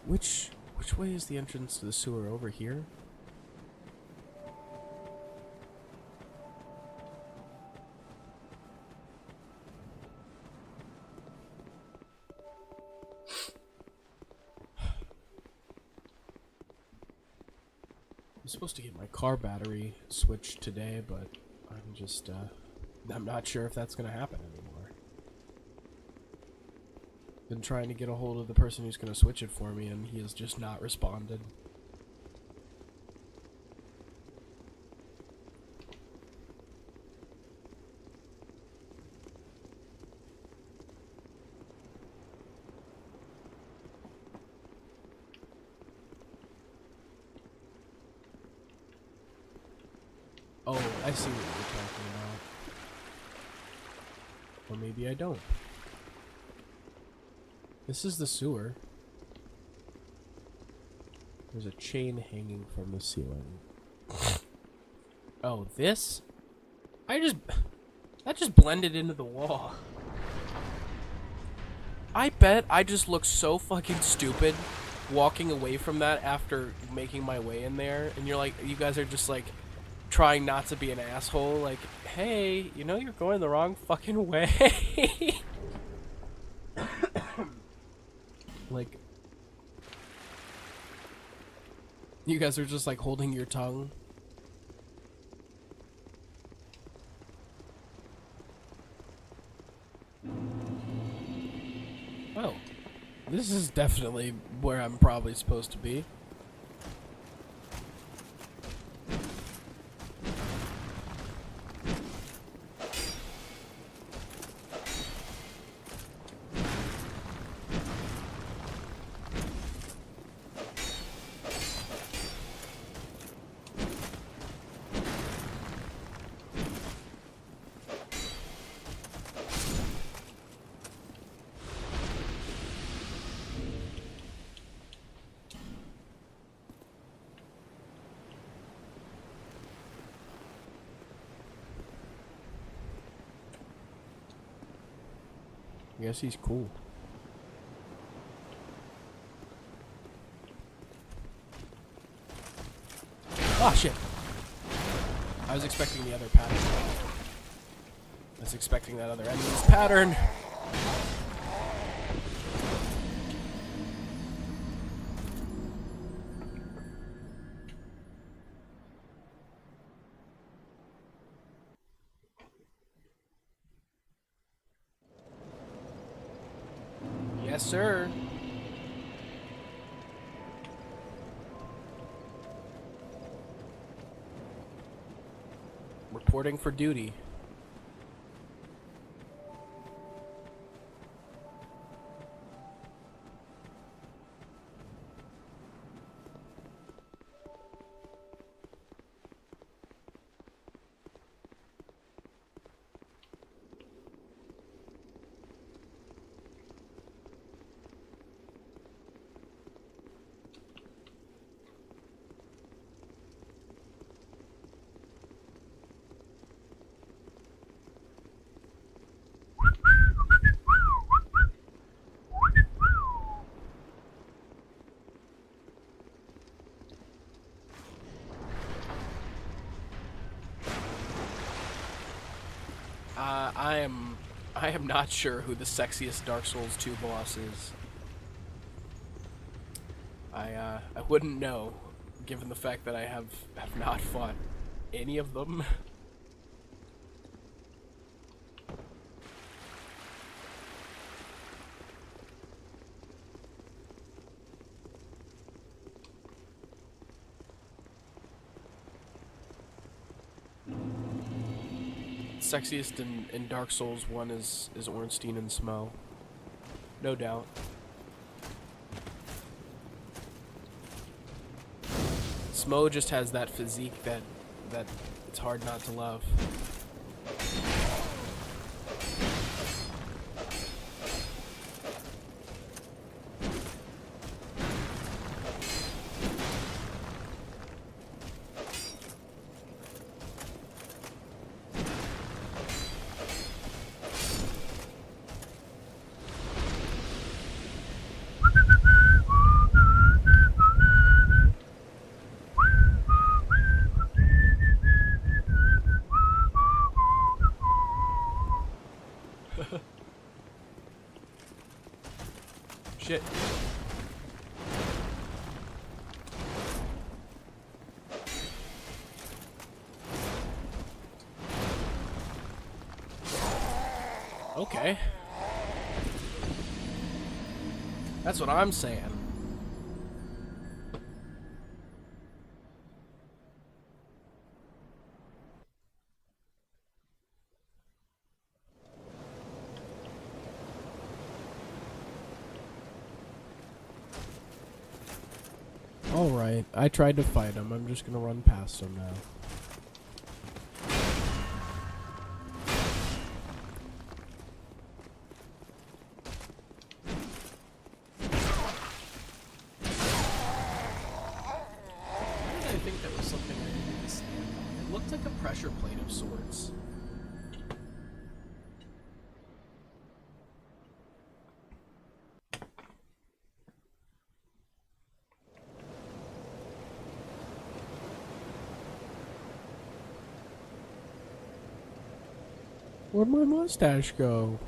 Which way is the entrance to the sewer? Over here? I'm supposed to get my car battery switched today, but I'm just, I'm not sure if that's gonna happen anymore. Been trying to get a hold of the person who's gonna switch it for me, and he has just not responded. Oh, I see what you're talking about. Or maybe I don't. This is the sewer. There's a chain hanging from the ceiling. Oh, this? That just blended into the wall. I bet I just look so fucking stupid walking away from that after making my way in there. And you guys are just like trying not to be an asshole. Like, hey, you know you're going the wrong fucking way. Like, you guys are just like holding your tongue. Oh, this is definitely where I'm probably supposed to be. I guess he's cool. Oh shit! I was expecting the other pattern. I was expecting that other enemy's pattern. Yes, sir. Reporting for duty. I am not sure who the sexiest Dark Souls 2 boss is. I wouldn't know, given the fact that I have not fought any of them. Sexiest in Dark Souls 1 is Ornstein and Smo. No doubt. Smo just has that physique that it's hard not to love. Shit. Okay. That's what I'm saying. Alright, I tried to fight him. I'm just gonna run past him now. Why did I think that was something I needed to stand on? It looked like a pressure plate of sorts. Where'd my mustache go?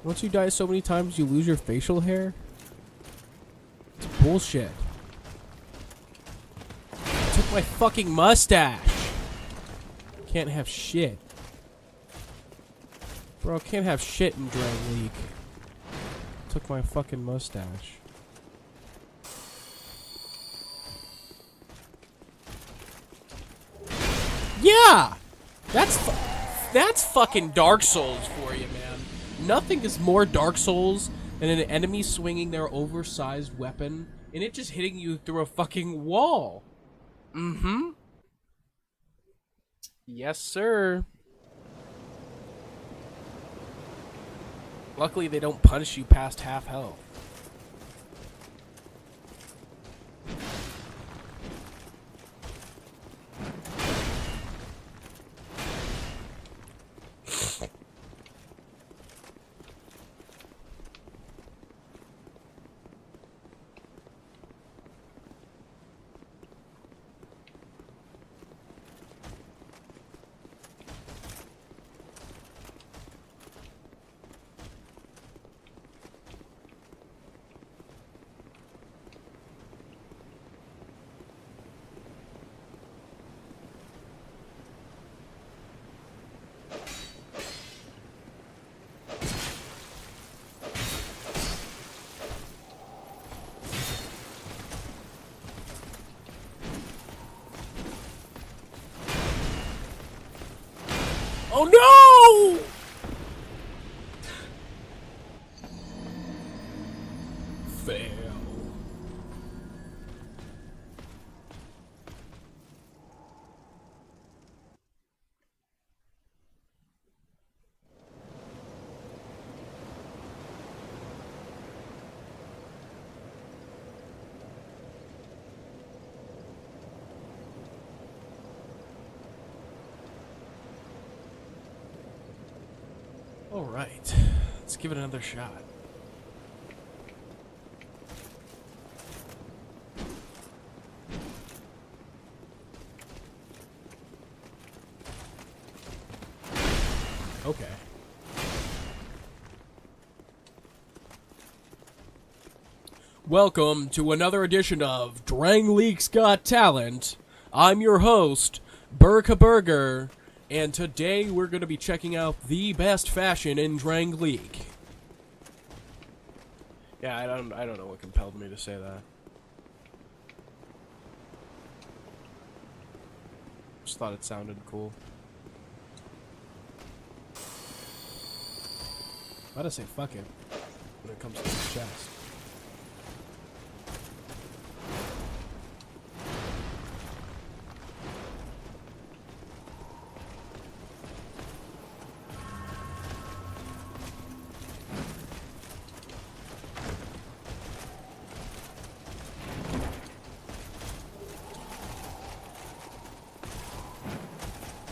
Once you die so many times, you lose your facial hair? It's bullshit. I took my fucking mustache! Can't have shit. Bro, can't have shit in Drag League. Took my fucking mustache. Yeah! That's fucking Dark Souls for you, man. Nothing is more Dark Souls than an enemy swinging their oversized weapon and it just hitting you through a fucking wall. Mm-hmm. Yes, sir. Luckily, they don't punish you past half health. Oh no! Fail. All right, let's give it another shot. Okay. Welcome to another edition of Drang Leak's Got Talent. I'm your host, Burka Burger, and today we're going to be checking out the best fashion in Drang Leak. Yeah, I don't know what compelled me to say that. Just thought it sounded cool. I gotta say fuck it when it comes to his chest.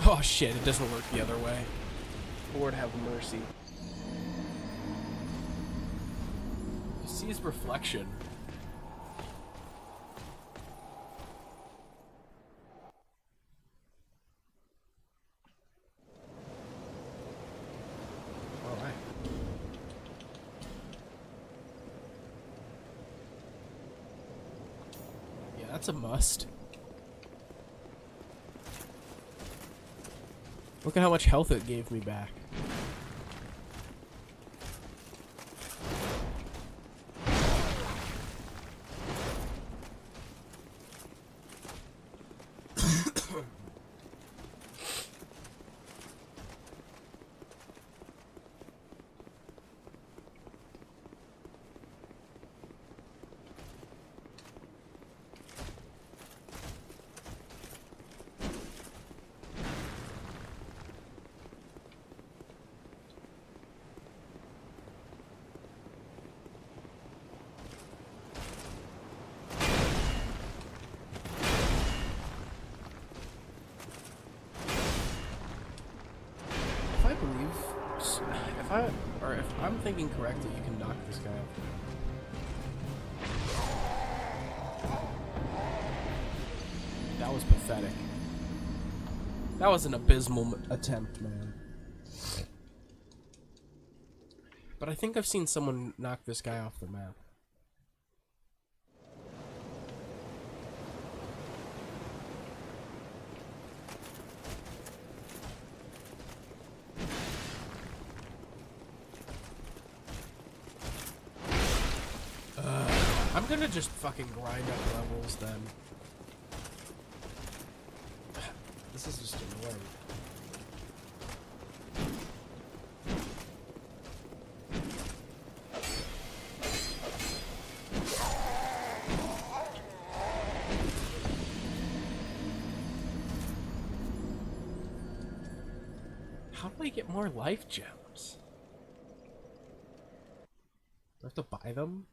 Oh shit, it doesn't work the other way. Lord have mercy. You see his reflection. Alright. Yeah, that's a must. Look at how much health it gave me back. If I'm thinking correctly, you can knock this guy out. That was pathetic. That was an abysmal attempt, man. But I think I've seen someone knock this guy off the map. I'm gonna just fucking grind up levels then. This is just annoying. How do I get more life gems? Do I have to buy them?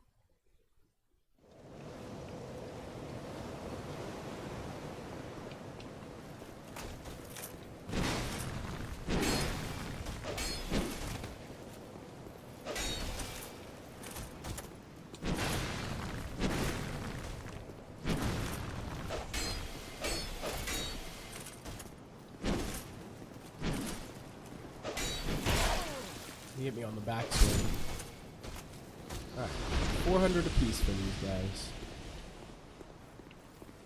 You hit me on the back swing. Alright, 400 apiece for these guys.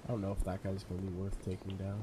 I don't know if that guy's gonna be worth taking down.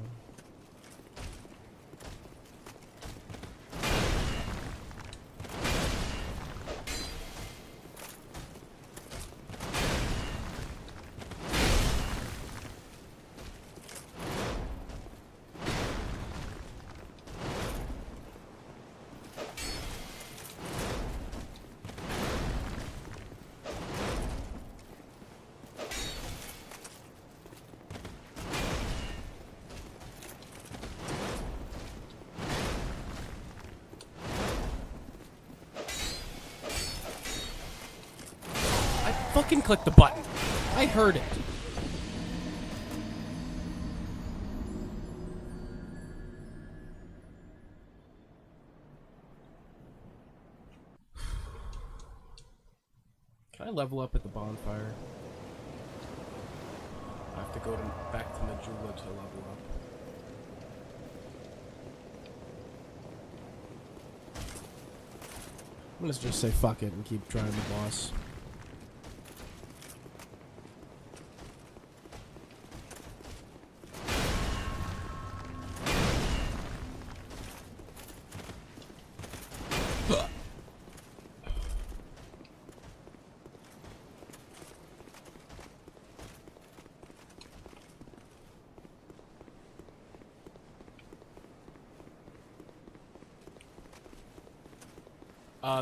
Fucking click the button. I heard it. Can I level up at the bonfire? I have to go back to Majula to level up. I'm gonna just say fuck it and keep trying the boss.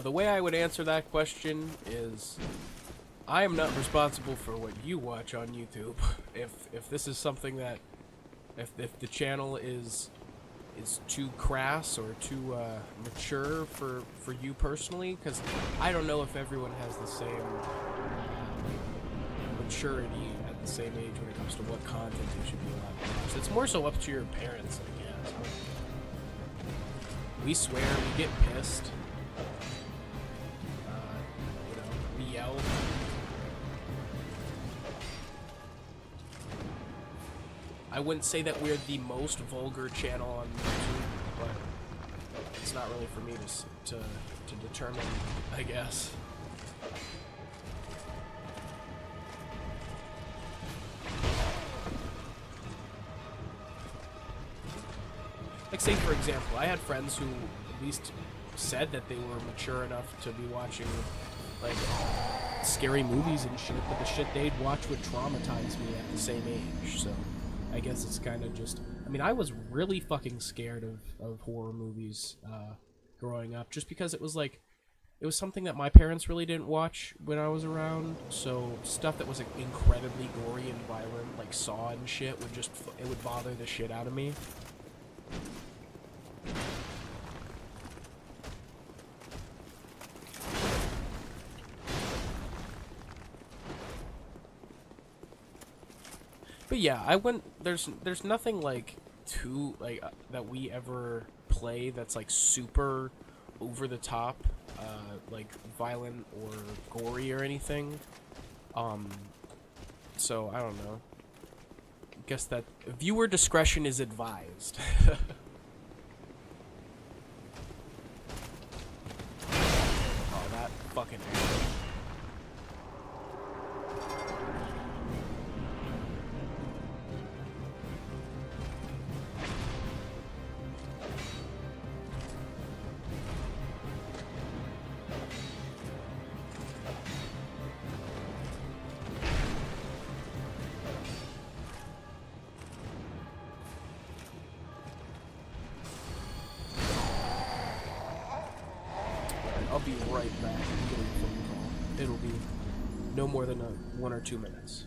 The way I would answer that question is, I am not responsible for what you watch on YouTube. If this is something that, if the channel is too crass or too mature for you personally, because I don't know if everyone has the same maturity at the same age when it comes to what content they should be allowed to watch. It's more so up to your parents, I guess. We swear, we get pissed. We yell. I wouldn't say that we're the most vulgar channel on YouTube, but it's not really for me to determine, I guess. Like, say for example, I had friends who at least said that they were mature enough to be watching, like, scary movies and shit, but the shit they'd watch would traumatize me at the same age, so I guess it's kind of just... I mean, I was really fucking scared of horror movies growing up, just because it was like... It was something that my parents really didn't watch when I was around, so stuff that was like, incredibly gory and violent, like Saw and shit, would just... It would bother the shit out of me. But yeah, I wouldn't. There's nothing like too like that we ever play that's like super over the top, like violent or gory or anything. So I don't know. Guess that viewer discretion is advised. Oh, that fucking arrow. I'll be right back. I'm getting a phone call. It'll be no more than 1 or 2 minutes.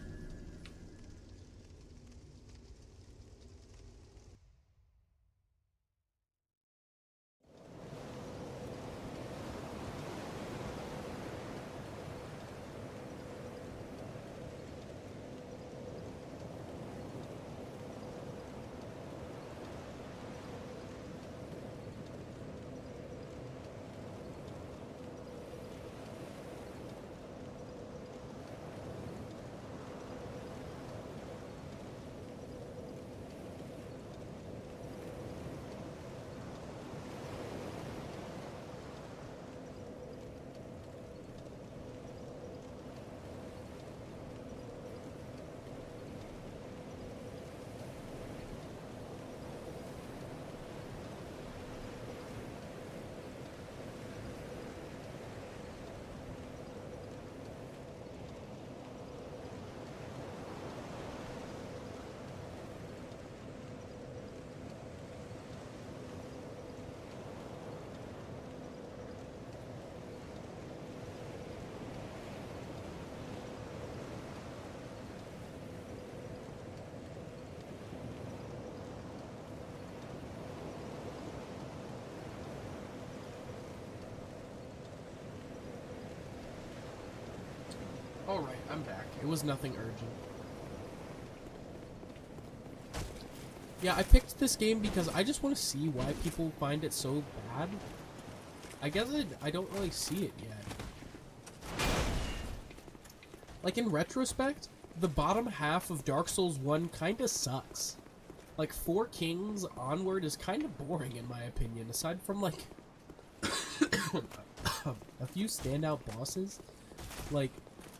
Alright, I'm back. It was nothing urgent. Yeah, I picked this game because I just want to see why people find it so bad. I guess I don't really see it yet. Like, in retrospect, the bottom half of Dark Souls 1 kinda sucks. Like, 4 Kings onward is kinda boring in my opinion, aside from, like, a few standout bosses. Like,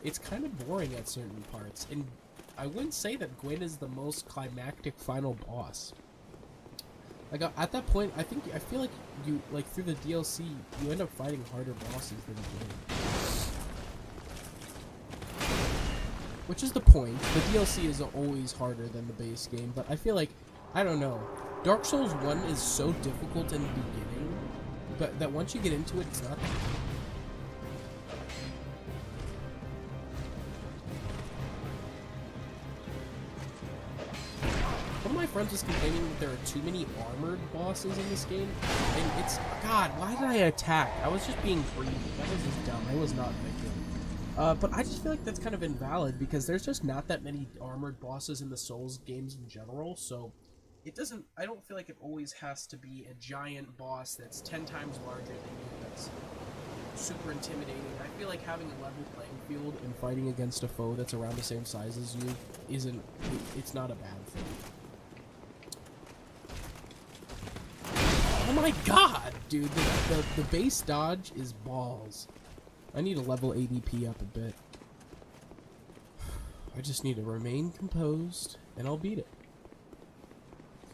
it's kinda boring at certain parts, and I wouldn't say that Gwyn is the most climactic final boss. Like, at that point, I feel like you, like, through the DLC, you end up fighting harder bosses than Gwyn. Which is the point. The DLC is always harder than the base game, but I feel like, I don't know, Dark Souls 1 is so difficult in the beginning, but that once you get into it, it's not that hard. One of my friends was complaining that there are too many armored bosses in this game, and it's, God, why did I attack? I was just being greedy. That was just dumb. I was not victim. But I just feel like that's kind of invalid, because there's just not that many armored bosses in the Souls games in general, so it doesn't, I don't feel like it always has to be a giant boss that's 10 times larger than you, that's super intimidating. I feel like having a level playing field and fighting against a foe that's around the same size as you it's not a bad thing. Oh my god, dude, the base dodge is balls. I need to level ADP up a bit. I just need to remain composed, and I'll beat it.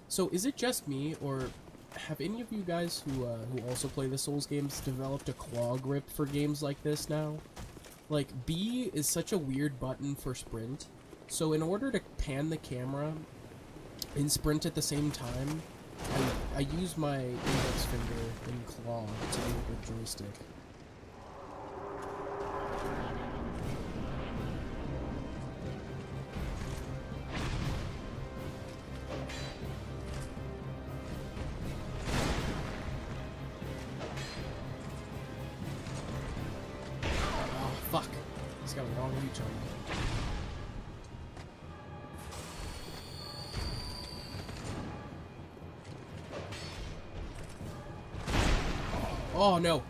So, is it just me, or have any of you guys who also play the Souls games developed a claw grip for games like this now? Like, B is such a weird button for sprint, so in order to pan the camera and sprint at the same time, I use my index finger and claw to move the joystick. Oh, fuck. He's got a long reach on me. Oh, no.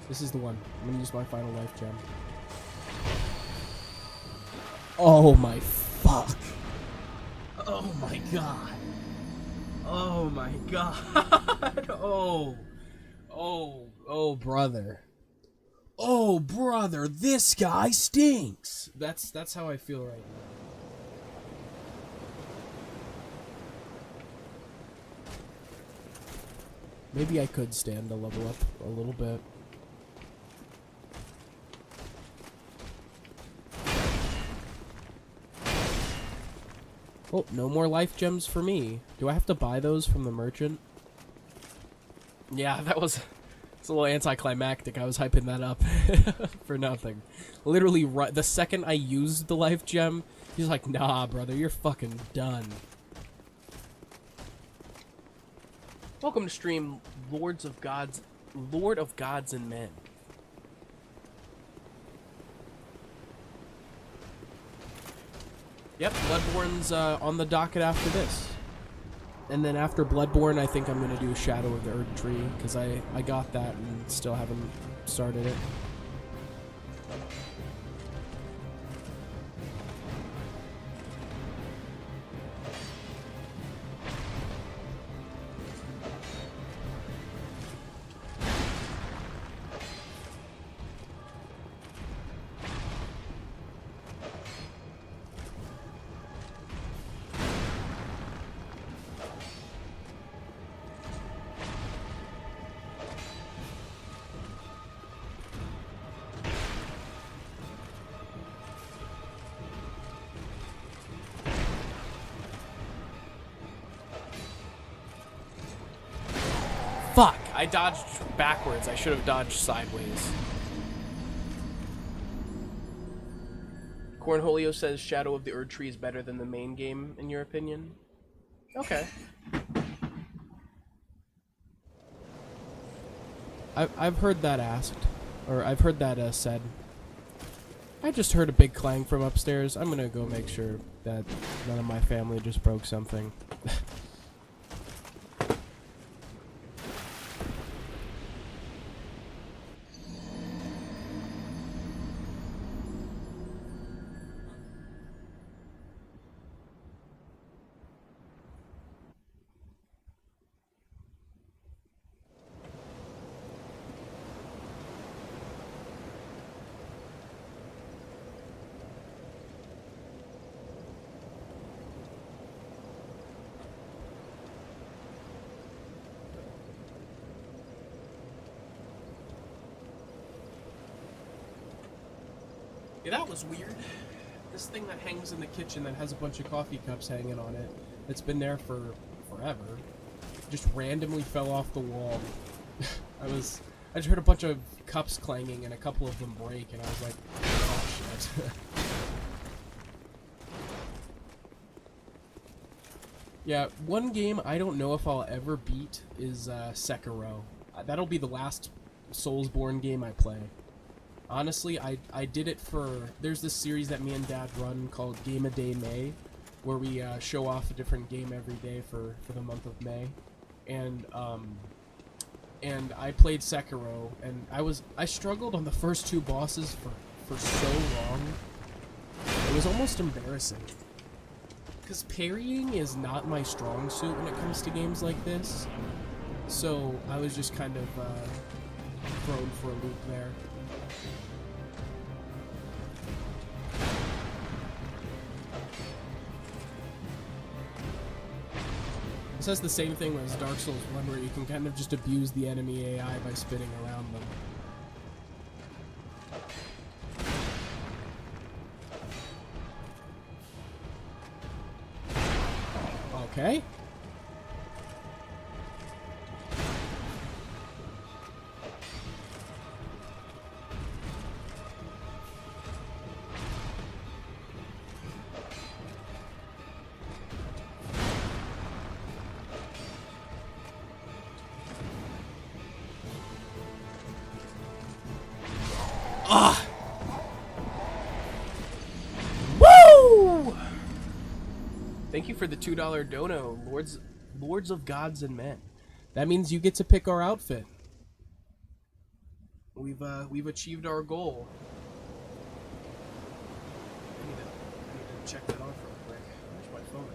This is the one. I'm gonna use my final life gem. Oh my fuck. Oh my god. Oh my god. Oh, brother. Oh, brother, this guy stinks. That's how I feel right now. Maybe I could stand to level up a little bit. Oh, no more life gems for me. Do I have to buy those from the merchant? Yeah, it's a little anticlimactic. I was hyping that up for nothing. Literally, right the second I used the life gem, he's like, nah, brother, you're fucking done. Welcome to stream, Lord of Gods and Men. Yep, Bloodborne's on the docket after this. And then after Bloodborne, I think I'm going to do Shadow of the Erd Tree, because I got that and still haven't started it. Fuck! I dodged backwards. I should have dodged sideways. Cornholio says Shadow of the Erd Tree is better than the main game, in your opinion? Okay. I've heard that asked. Or I've heard that said. I just heard a big clang from upstairs. I'm gonna go make sure that none of my family just broke something. Yeah, that was weird. This thing that hangs in the kitchen that has a bunch of coffee cups hanging on it, that's been there for forever, just randomly fell off the wall. I just heard a bunch of cups clanging and a couple of them break, and I was like, oh shit. Yeah, one game I don't know if I'll ever beat is Sekiro. That'll be the last Soulsborne game I play. Honestly, I did it for... There's this series that me and Dad run called Game a Day May, where we show off a different game every day for the month of May. And I played Sekiro, and I struggled on the first two bosses for so long. It was almost embarrassing. Because parrying is not my strong suit when it comes to games like this. So I was just kind of thrown for a loop there. This has the same thing as Dark Souls 1, where you can kind of just abuse the enemy AI by spinning around them. Okay. Woo! Thank you for the $2 dono, Lords of Gods and Men. That means you get to pick our outfit. We've achieved our goal. I need to check that off real quick. Where's my phone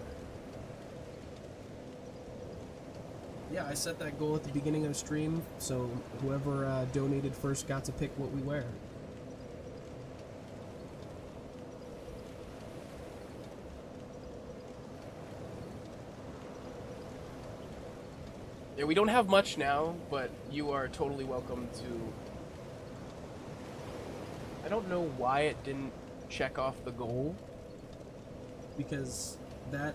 at? Yeah, I set that goal at the beginning of the stream, so whoever donated first got to pick what we wear. Yeah, we don't have much now, but you are totally welcome to... I don't know why it didn't check off the goal, because that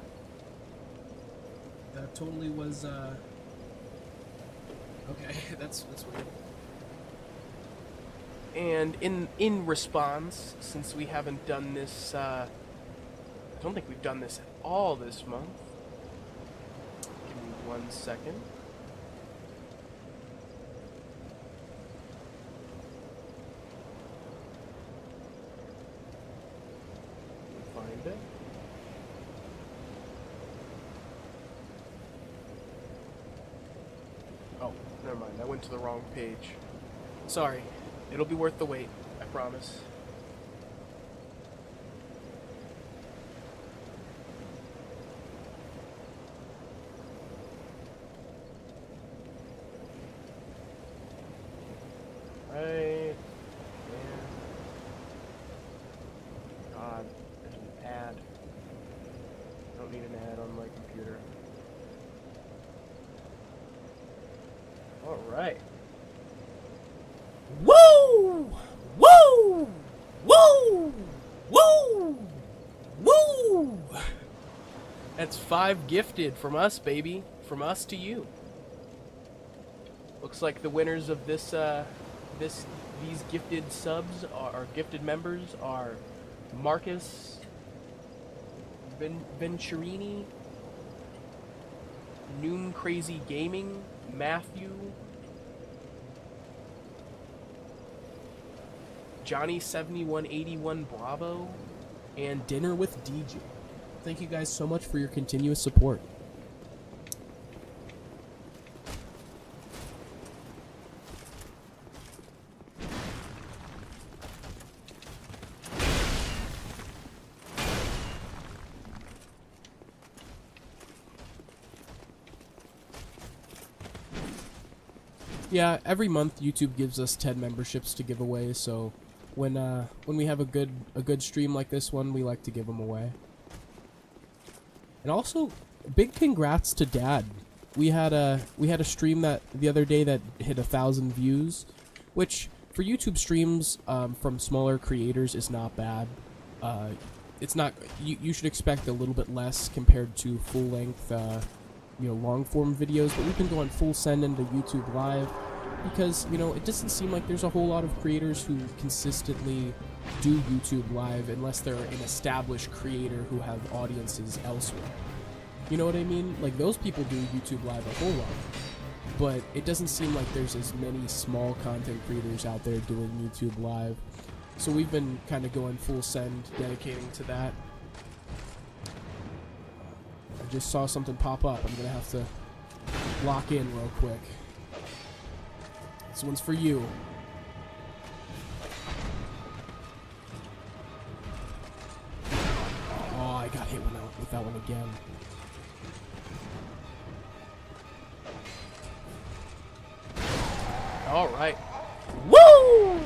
totally was, okay, that's weird. And in response, since we haven't done this, I don't think we've done this at all this month. Give me 1 second. Find it. Oh, never mind. I went to the wrong page. Sorry. It'll be worth the wait. I promise. Right. Yeah. God, there's an ad. I don't need an ad on my computer. Alright. Woo! Woo! Woo! Woo! Woo! That's 5 gifted from us, baby. From us to you. Looks like the winners of this, these gifted subs or gifted members are Marcus Venturini, Noon Crazy Gaming, Matthew, Johnny7181 Bravo, and Dinner with DJ. Thank you guys so much for your continuous support. Yeah, every month YouTube gives us 10 memberships to give away, so when we have a good stream like this one, we like to give them away. And also, big congrats to Dad. We had a stream that the other day that hit 1,000 views, which for YouTube streams from smaller creators is not bad. It's not you should expect a little bit less compared to full length long form videos, but we've been going full send into YouTube Live because it doesn't seem like there's a whole lot of creators who consistently do YouTube Live unless they're an established creator who have audiences elsewhere. You know what I mean? Like, those people do YouTube Live a whole lot, but it doesn't seem like there's as many small content creators out there doing YouTube Live. So we've been kind of going full send, dedicating to that. I just saw something pop up. I'm gonna have to lock in real quick. This one's for you. Oh, I got hit with that one again. All right. Woo!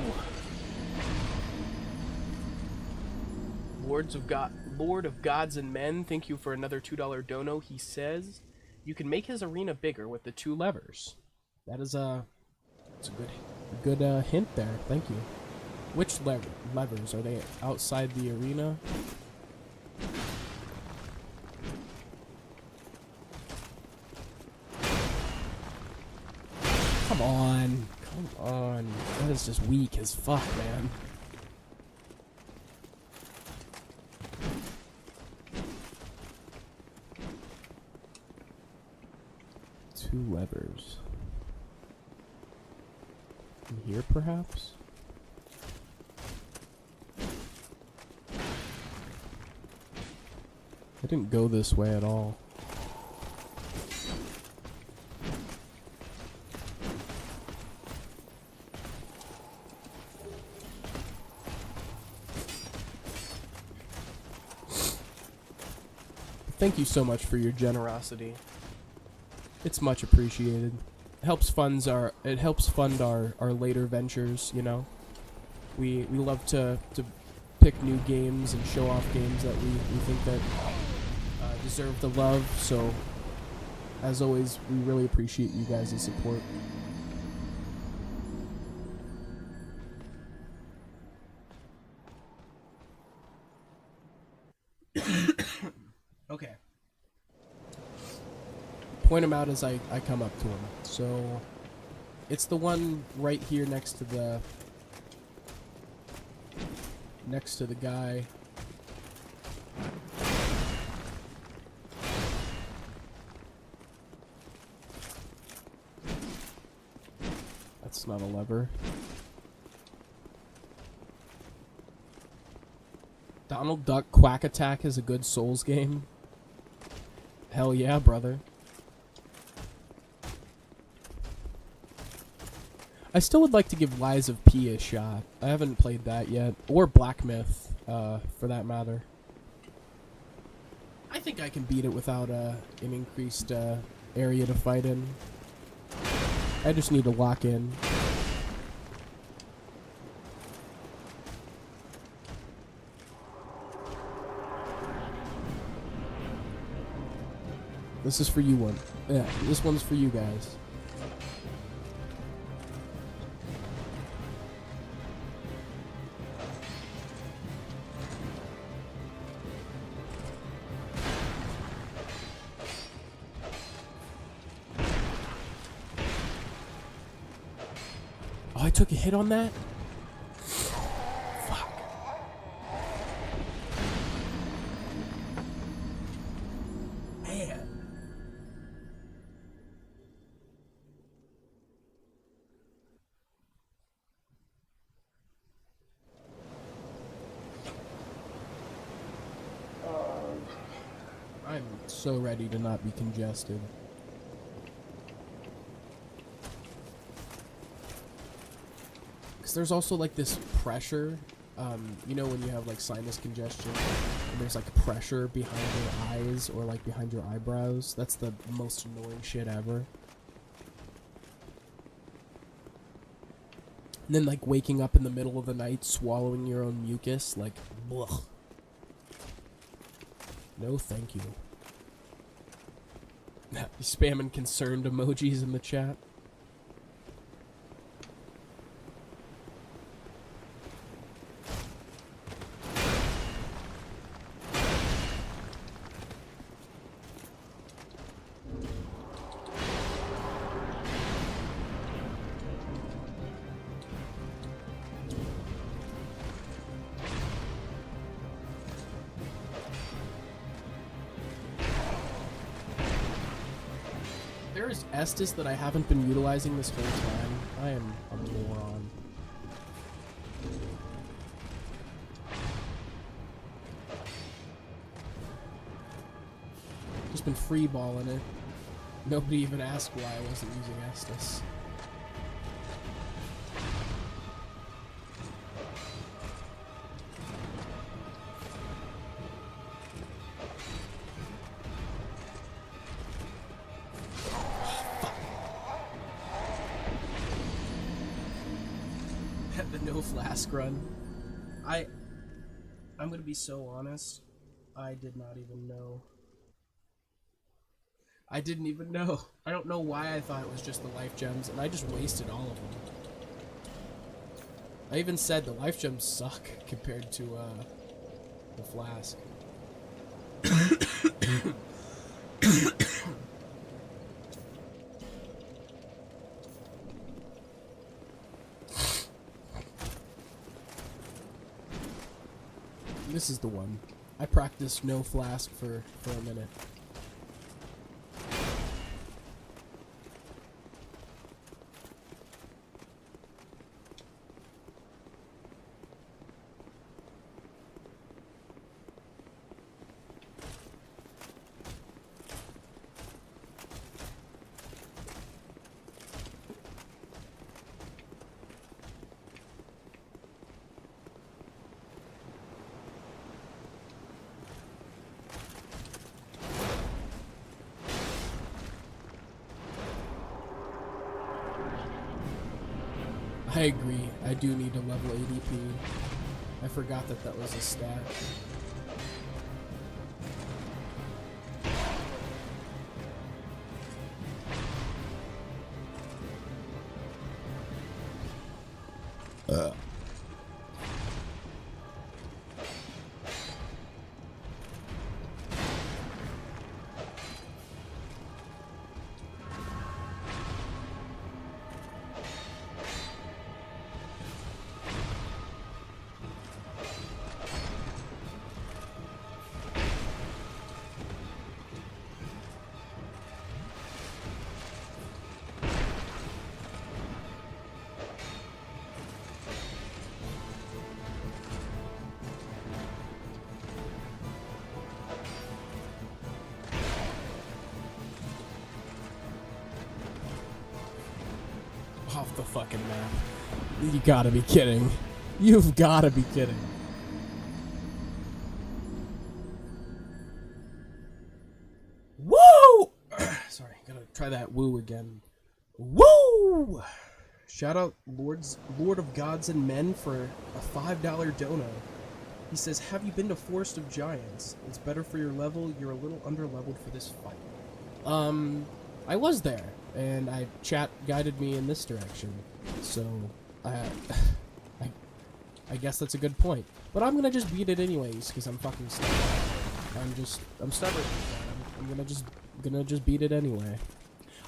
Lord of Gods and Men, thank you for another $2 dono. He says you can make his arena bigger with the 2 levers. That is it's a good hint there. Thank you. Which levers are they? Outside the arena? Come on. Come on. That is just weak as fuck, man. Two levers. In here, perhaps? I didn't go this way at all. Thank you so much for your generosity. It's much appreciated. It helps fund our later ventures, We love to pick new games and show off games that we think that deserve the love, so as always, we really appreciate you guys' support. Okay. Point him out as I come up to him. So, it's the one right here next to the guy. That's not a lever. Donald Duck Quack Attack is a good Souls game. Hell yeah, brother. I still would like to give Lies of P a shot. I haven't played that yet. Or Black Myth, for that matter. I think I can beat it without an increased area to fight in. I just need to lock in. This is for you one. Yeah, this one's for you guys. Oh, I took a hit on that? Fuck. Man. so ready to not be congested. Because there's also like this pressure, you know when you have like sinus congestion, and there's like pressure behind your eyes or like behind your eyebrows. That's the most annoying shit ever. And then like waking up in the middle of the night, swallowing your own mucus, like, blech. No thank you. Spamming concerned emojis in the chat. There is Estus that I haven't been utilizing this whole time. I am a moron. Just been freeballing it. Nobody even asked why I wasn't using Estus. The no flask run. I'm gonna be so honest. I did not even know. I didn't even know. I don't know why I thought it was just the life gems, and I just wasted all of them. I even said the life gems suck compared to the flask. This is the one. I practiced no flask for a minute. I agree. I do need to level ADP. I forgot that that was a stat. Off the fucking map. You gotta be kidding. You've gotta be kidding. Woo! Sorry, gotta try that woo again. Woo! Shout out Lord of Gods and Men for a $5 dono. He says, have you been to Forest of Giants? It's better for your level. You're a little under-leveled for this fight. I was there, and chat guided me in this direction. So, I guess that's a good point. But I'm gonna just beat it anyways, because I'm fucking stubborn. I'm stubborn. I'm gonna just beat it anyway.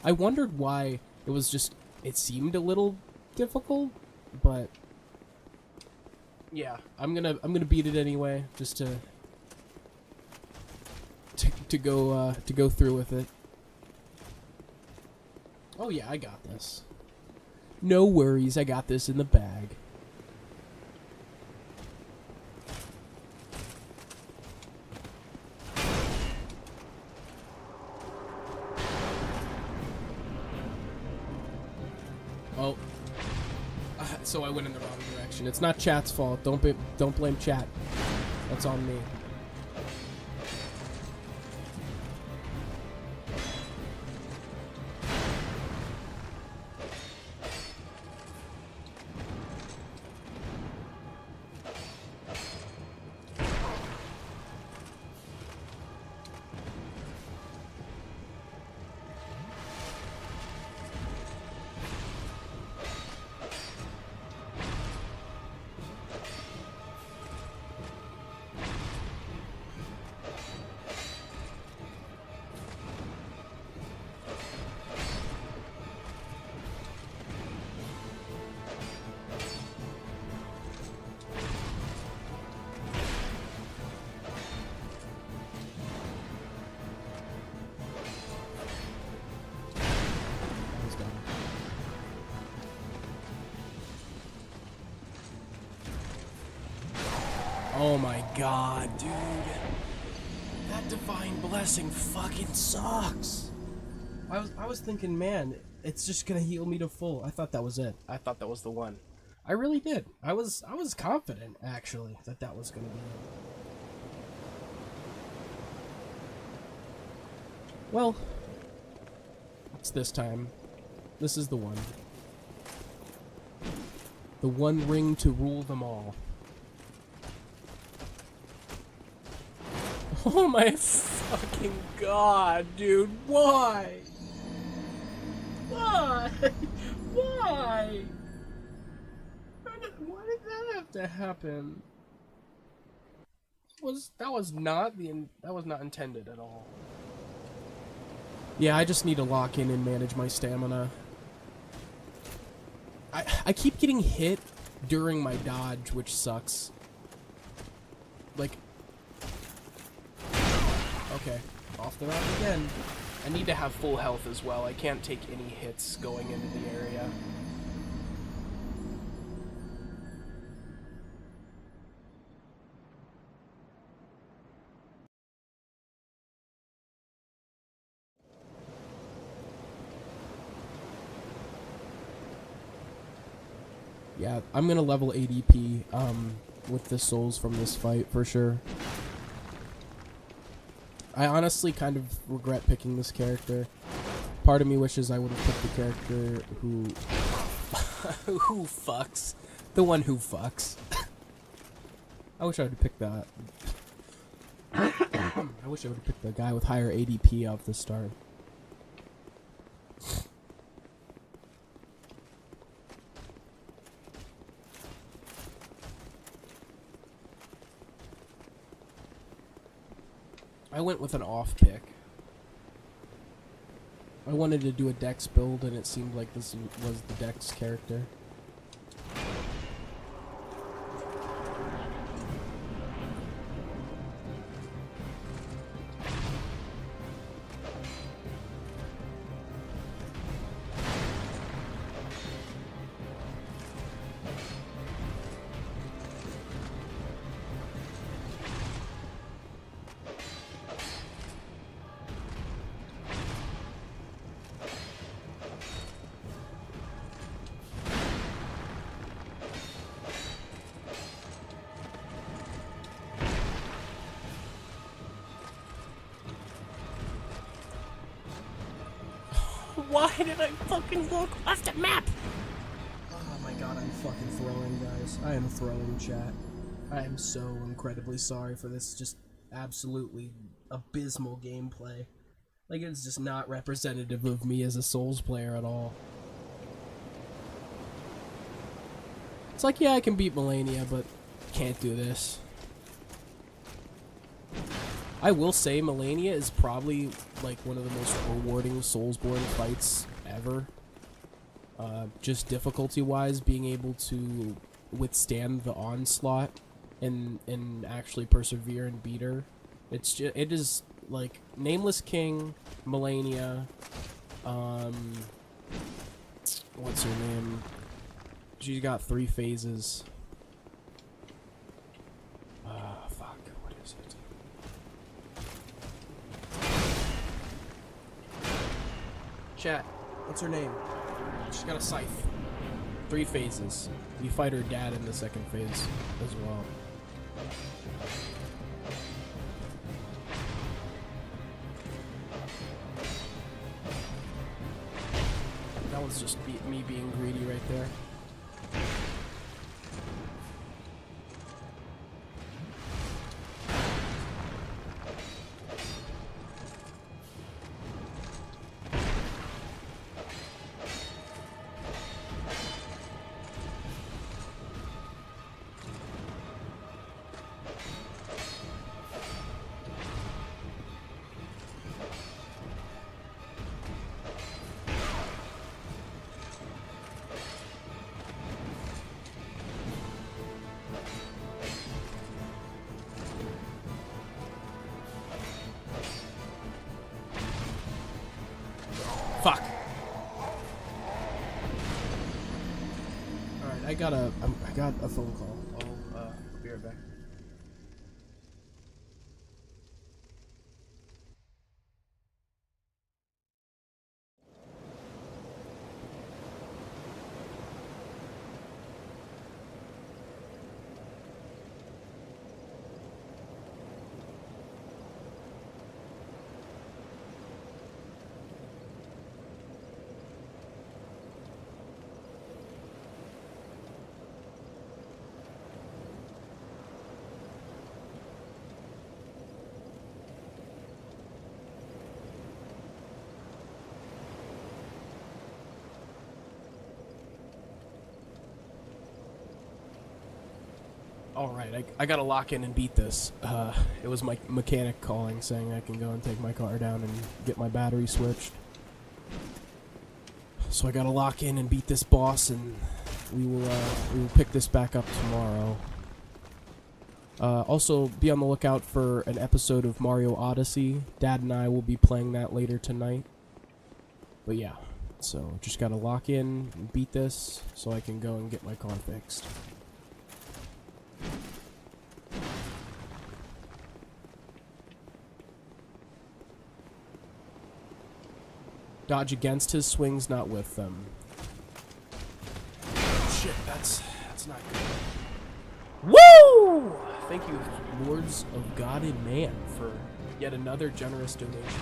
I wondered why it seemed a little difficult, but yeah, I'm gonna beat it anyway, just to go through with it. Oh yeah, I got this. No worries, I got this in the bag. Oh. So I went in the wrong direction. It's not chat's fault. Don't blame chat. That's on me. Oh my god, dude. That divine blessing fucking sucks. I was thinking, man, it's just gonna heal me to full. I thought that was it. I thought that was the one. I really did. I was confident, actually, that that was gonna be it. Well, it's this time. This is the one. The one ring to rule them all. Oh my fucking god, dude. Why? Why? Why? Why did that have to happen? That was not intended at all. Yeah, I just need to lock in and manage my stamina. I keep getting hit during my dodge, which sucks. Like, okay, off the route again. I need to have full health as well. I can't take any hits going into the area. Yeah, I'm gonna level ADP with the souls from this fight for sure. I honestly kind of regret picking this character. Part of me wishes I would have picked the character who who fucks. The one who fucks. I wish I would have picked that. I wish I would have picked the guy with higher ADP off the start. I went with an off pick. I wanted to do a Dex build, and it seemed like this was the Dex character. Why did I fucking walk off the map? Oh my god, I'm fucking throwing, guys. I am throwing, chat. I am so incredibly sorry for this just absolutely abysmal gameplay. Like, it's just not representative of me as a Souls player at all. It's like, yeah, I can beat Melania, but can't do this. I will say Melania is probably like one of the most rewarding Soulsborne fights ever. Just difficulty-wise, being able to withstand the onslaught and actually persevere and beat her. It is like Nameless King, Melania, what's her name? She's got 3 phases. Fuck, what is it? Chat, what's her name? She's got a scythe. 3 phases. You fight her dad in the second phase as well. That was just me being greedy right there. Fuck. Alright, I got a phone call. I'll be right back. Alright, I gotta lock in and beat this. It was my mechanic calling saying I can go and take my car down and get my battery switched. So I gotta lock in and beat this boss, and we will pick this back up tomorrow. Also, be on the lookout for an episode of Mario Odyssey. Dad and I will be playing that later tonight. But yeah, so just gotta lock in and beat this so I can go and get my car fixed. Dodge against his swings, not with them. Shit, that's not good. Woo! Thank you, Lords of God and Man, for yet another generous donation.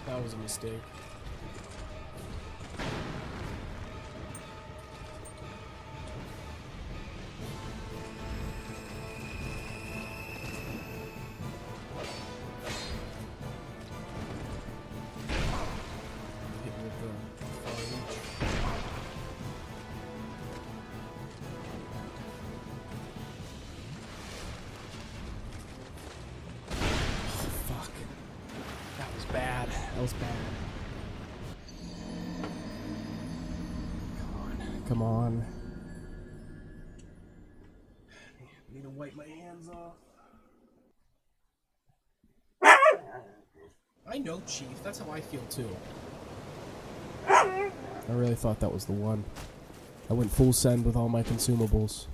That was a mistake. Hit with the far reach. Oh, fuck. That was bad. That was bad. Come on. Need to wipe my hands off. I know, Chief. That's how I feel, too. I really thought that was the one. I went full send with all my consumables.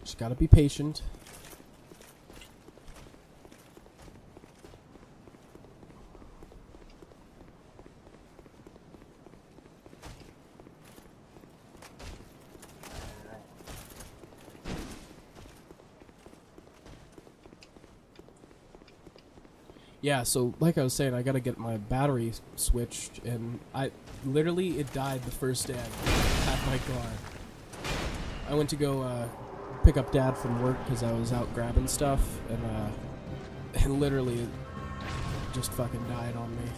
Just gotta be patient. Yeah, so like I was saying, I gotta get my battery switched, and literally it died the first day I had my car. I went to go pick up Dad from work because I was out grabbing stuff, and literally it just fucking died on me.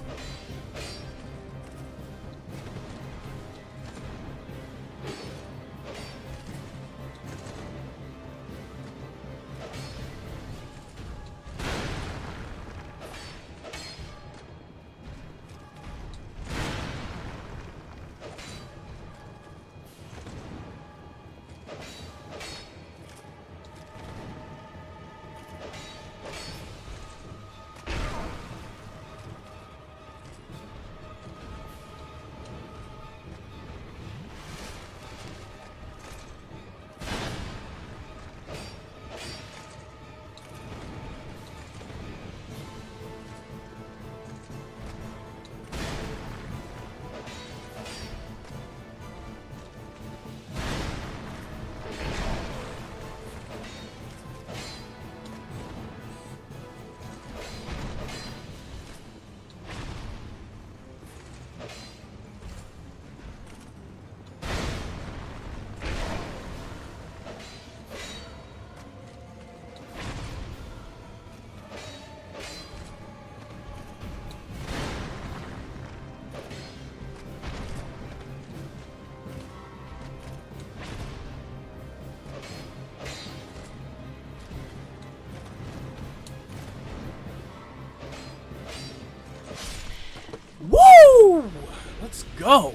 go.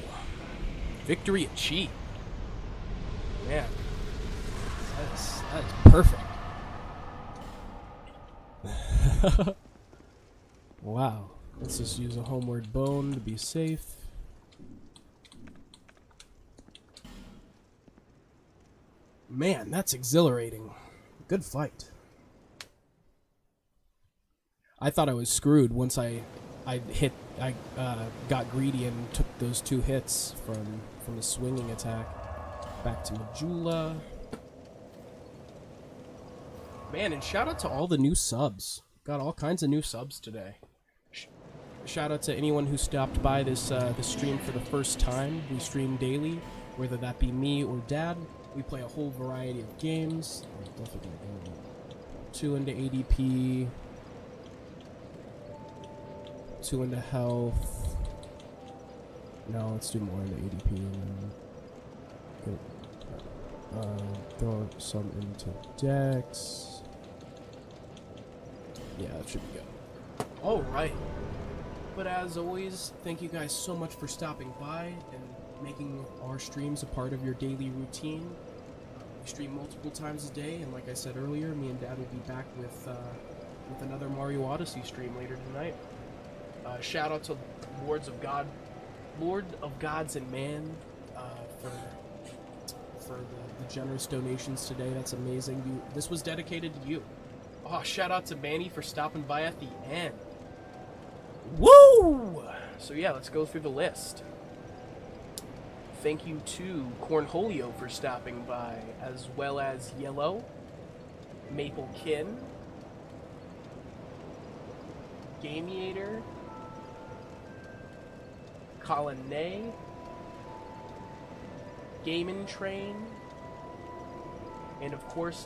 Victory achieved. Man, that is perfect. Wow. Let's just use a homeward bone to be safe. Man, that's exhilarating. Good fight. I thought I was screwed once I got greedy and took those 2 hits from the swinging attack. Back to Majula. Man, and shout out to all the new subs. Got all kinds of new subs today. Shout out to anyone who stopped by this stream for the first time. We stream daily, whether that be me or Dad. We play a whole variety of games. 2 into ADP. 2 into health. No, let's do more into ADP and then throw some into Dex. Yeah, that should be good. Alright. But as always, thank you guys so much for stopping by and making our streams a part of your daily routine. We stream multiple times a day, and like I said earlier, me and Dad will be back with another Mario Odyssey stream later tonight. Shout out to Lord of Gods and Man for the generous donations today. That's amazing. This was dedicated to you. Oh, shout out to Manny for stopping by at the end. Woo! So yeah, let's go through the list. Thank you to Cornholio for stopping by, as well as Yellow, Maplekin, Gameator, Colin Nay, Gamin Train, and of course,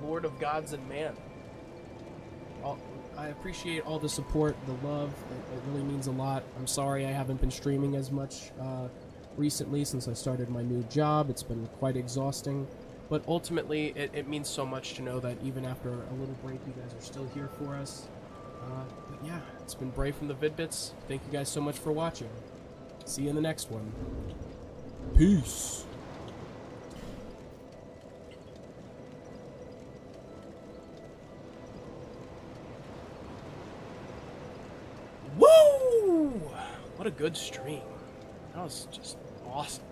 Lord of Gods and Man. I appreciate all the support, the love. It really means a lot. I'm sorry I haven't been streaming as much recently since I started my new job. It's been quite exhausting. But ultimately, it means so much to know that even after a little break, you guys are still here for us. But yeah, it's been Bray from the Vid-Bits. Thank you guys so much for watching. See you in the next one. Peace. Woo! What a good stream. That was just awesome.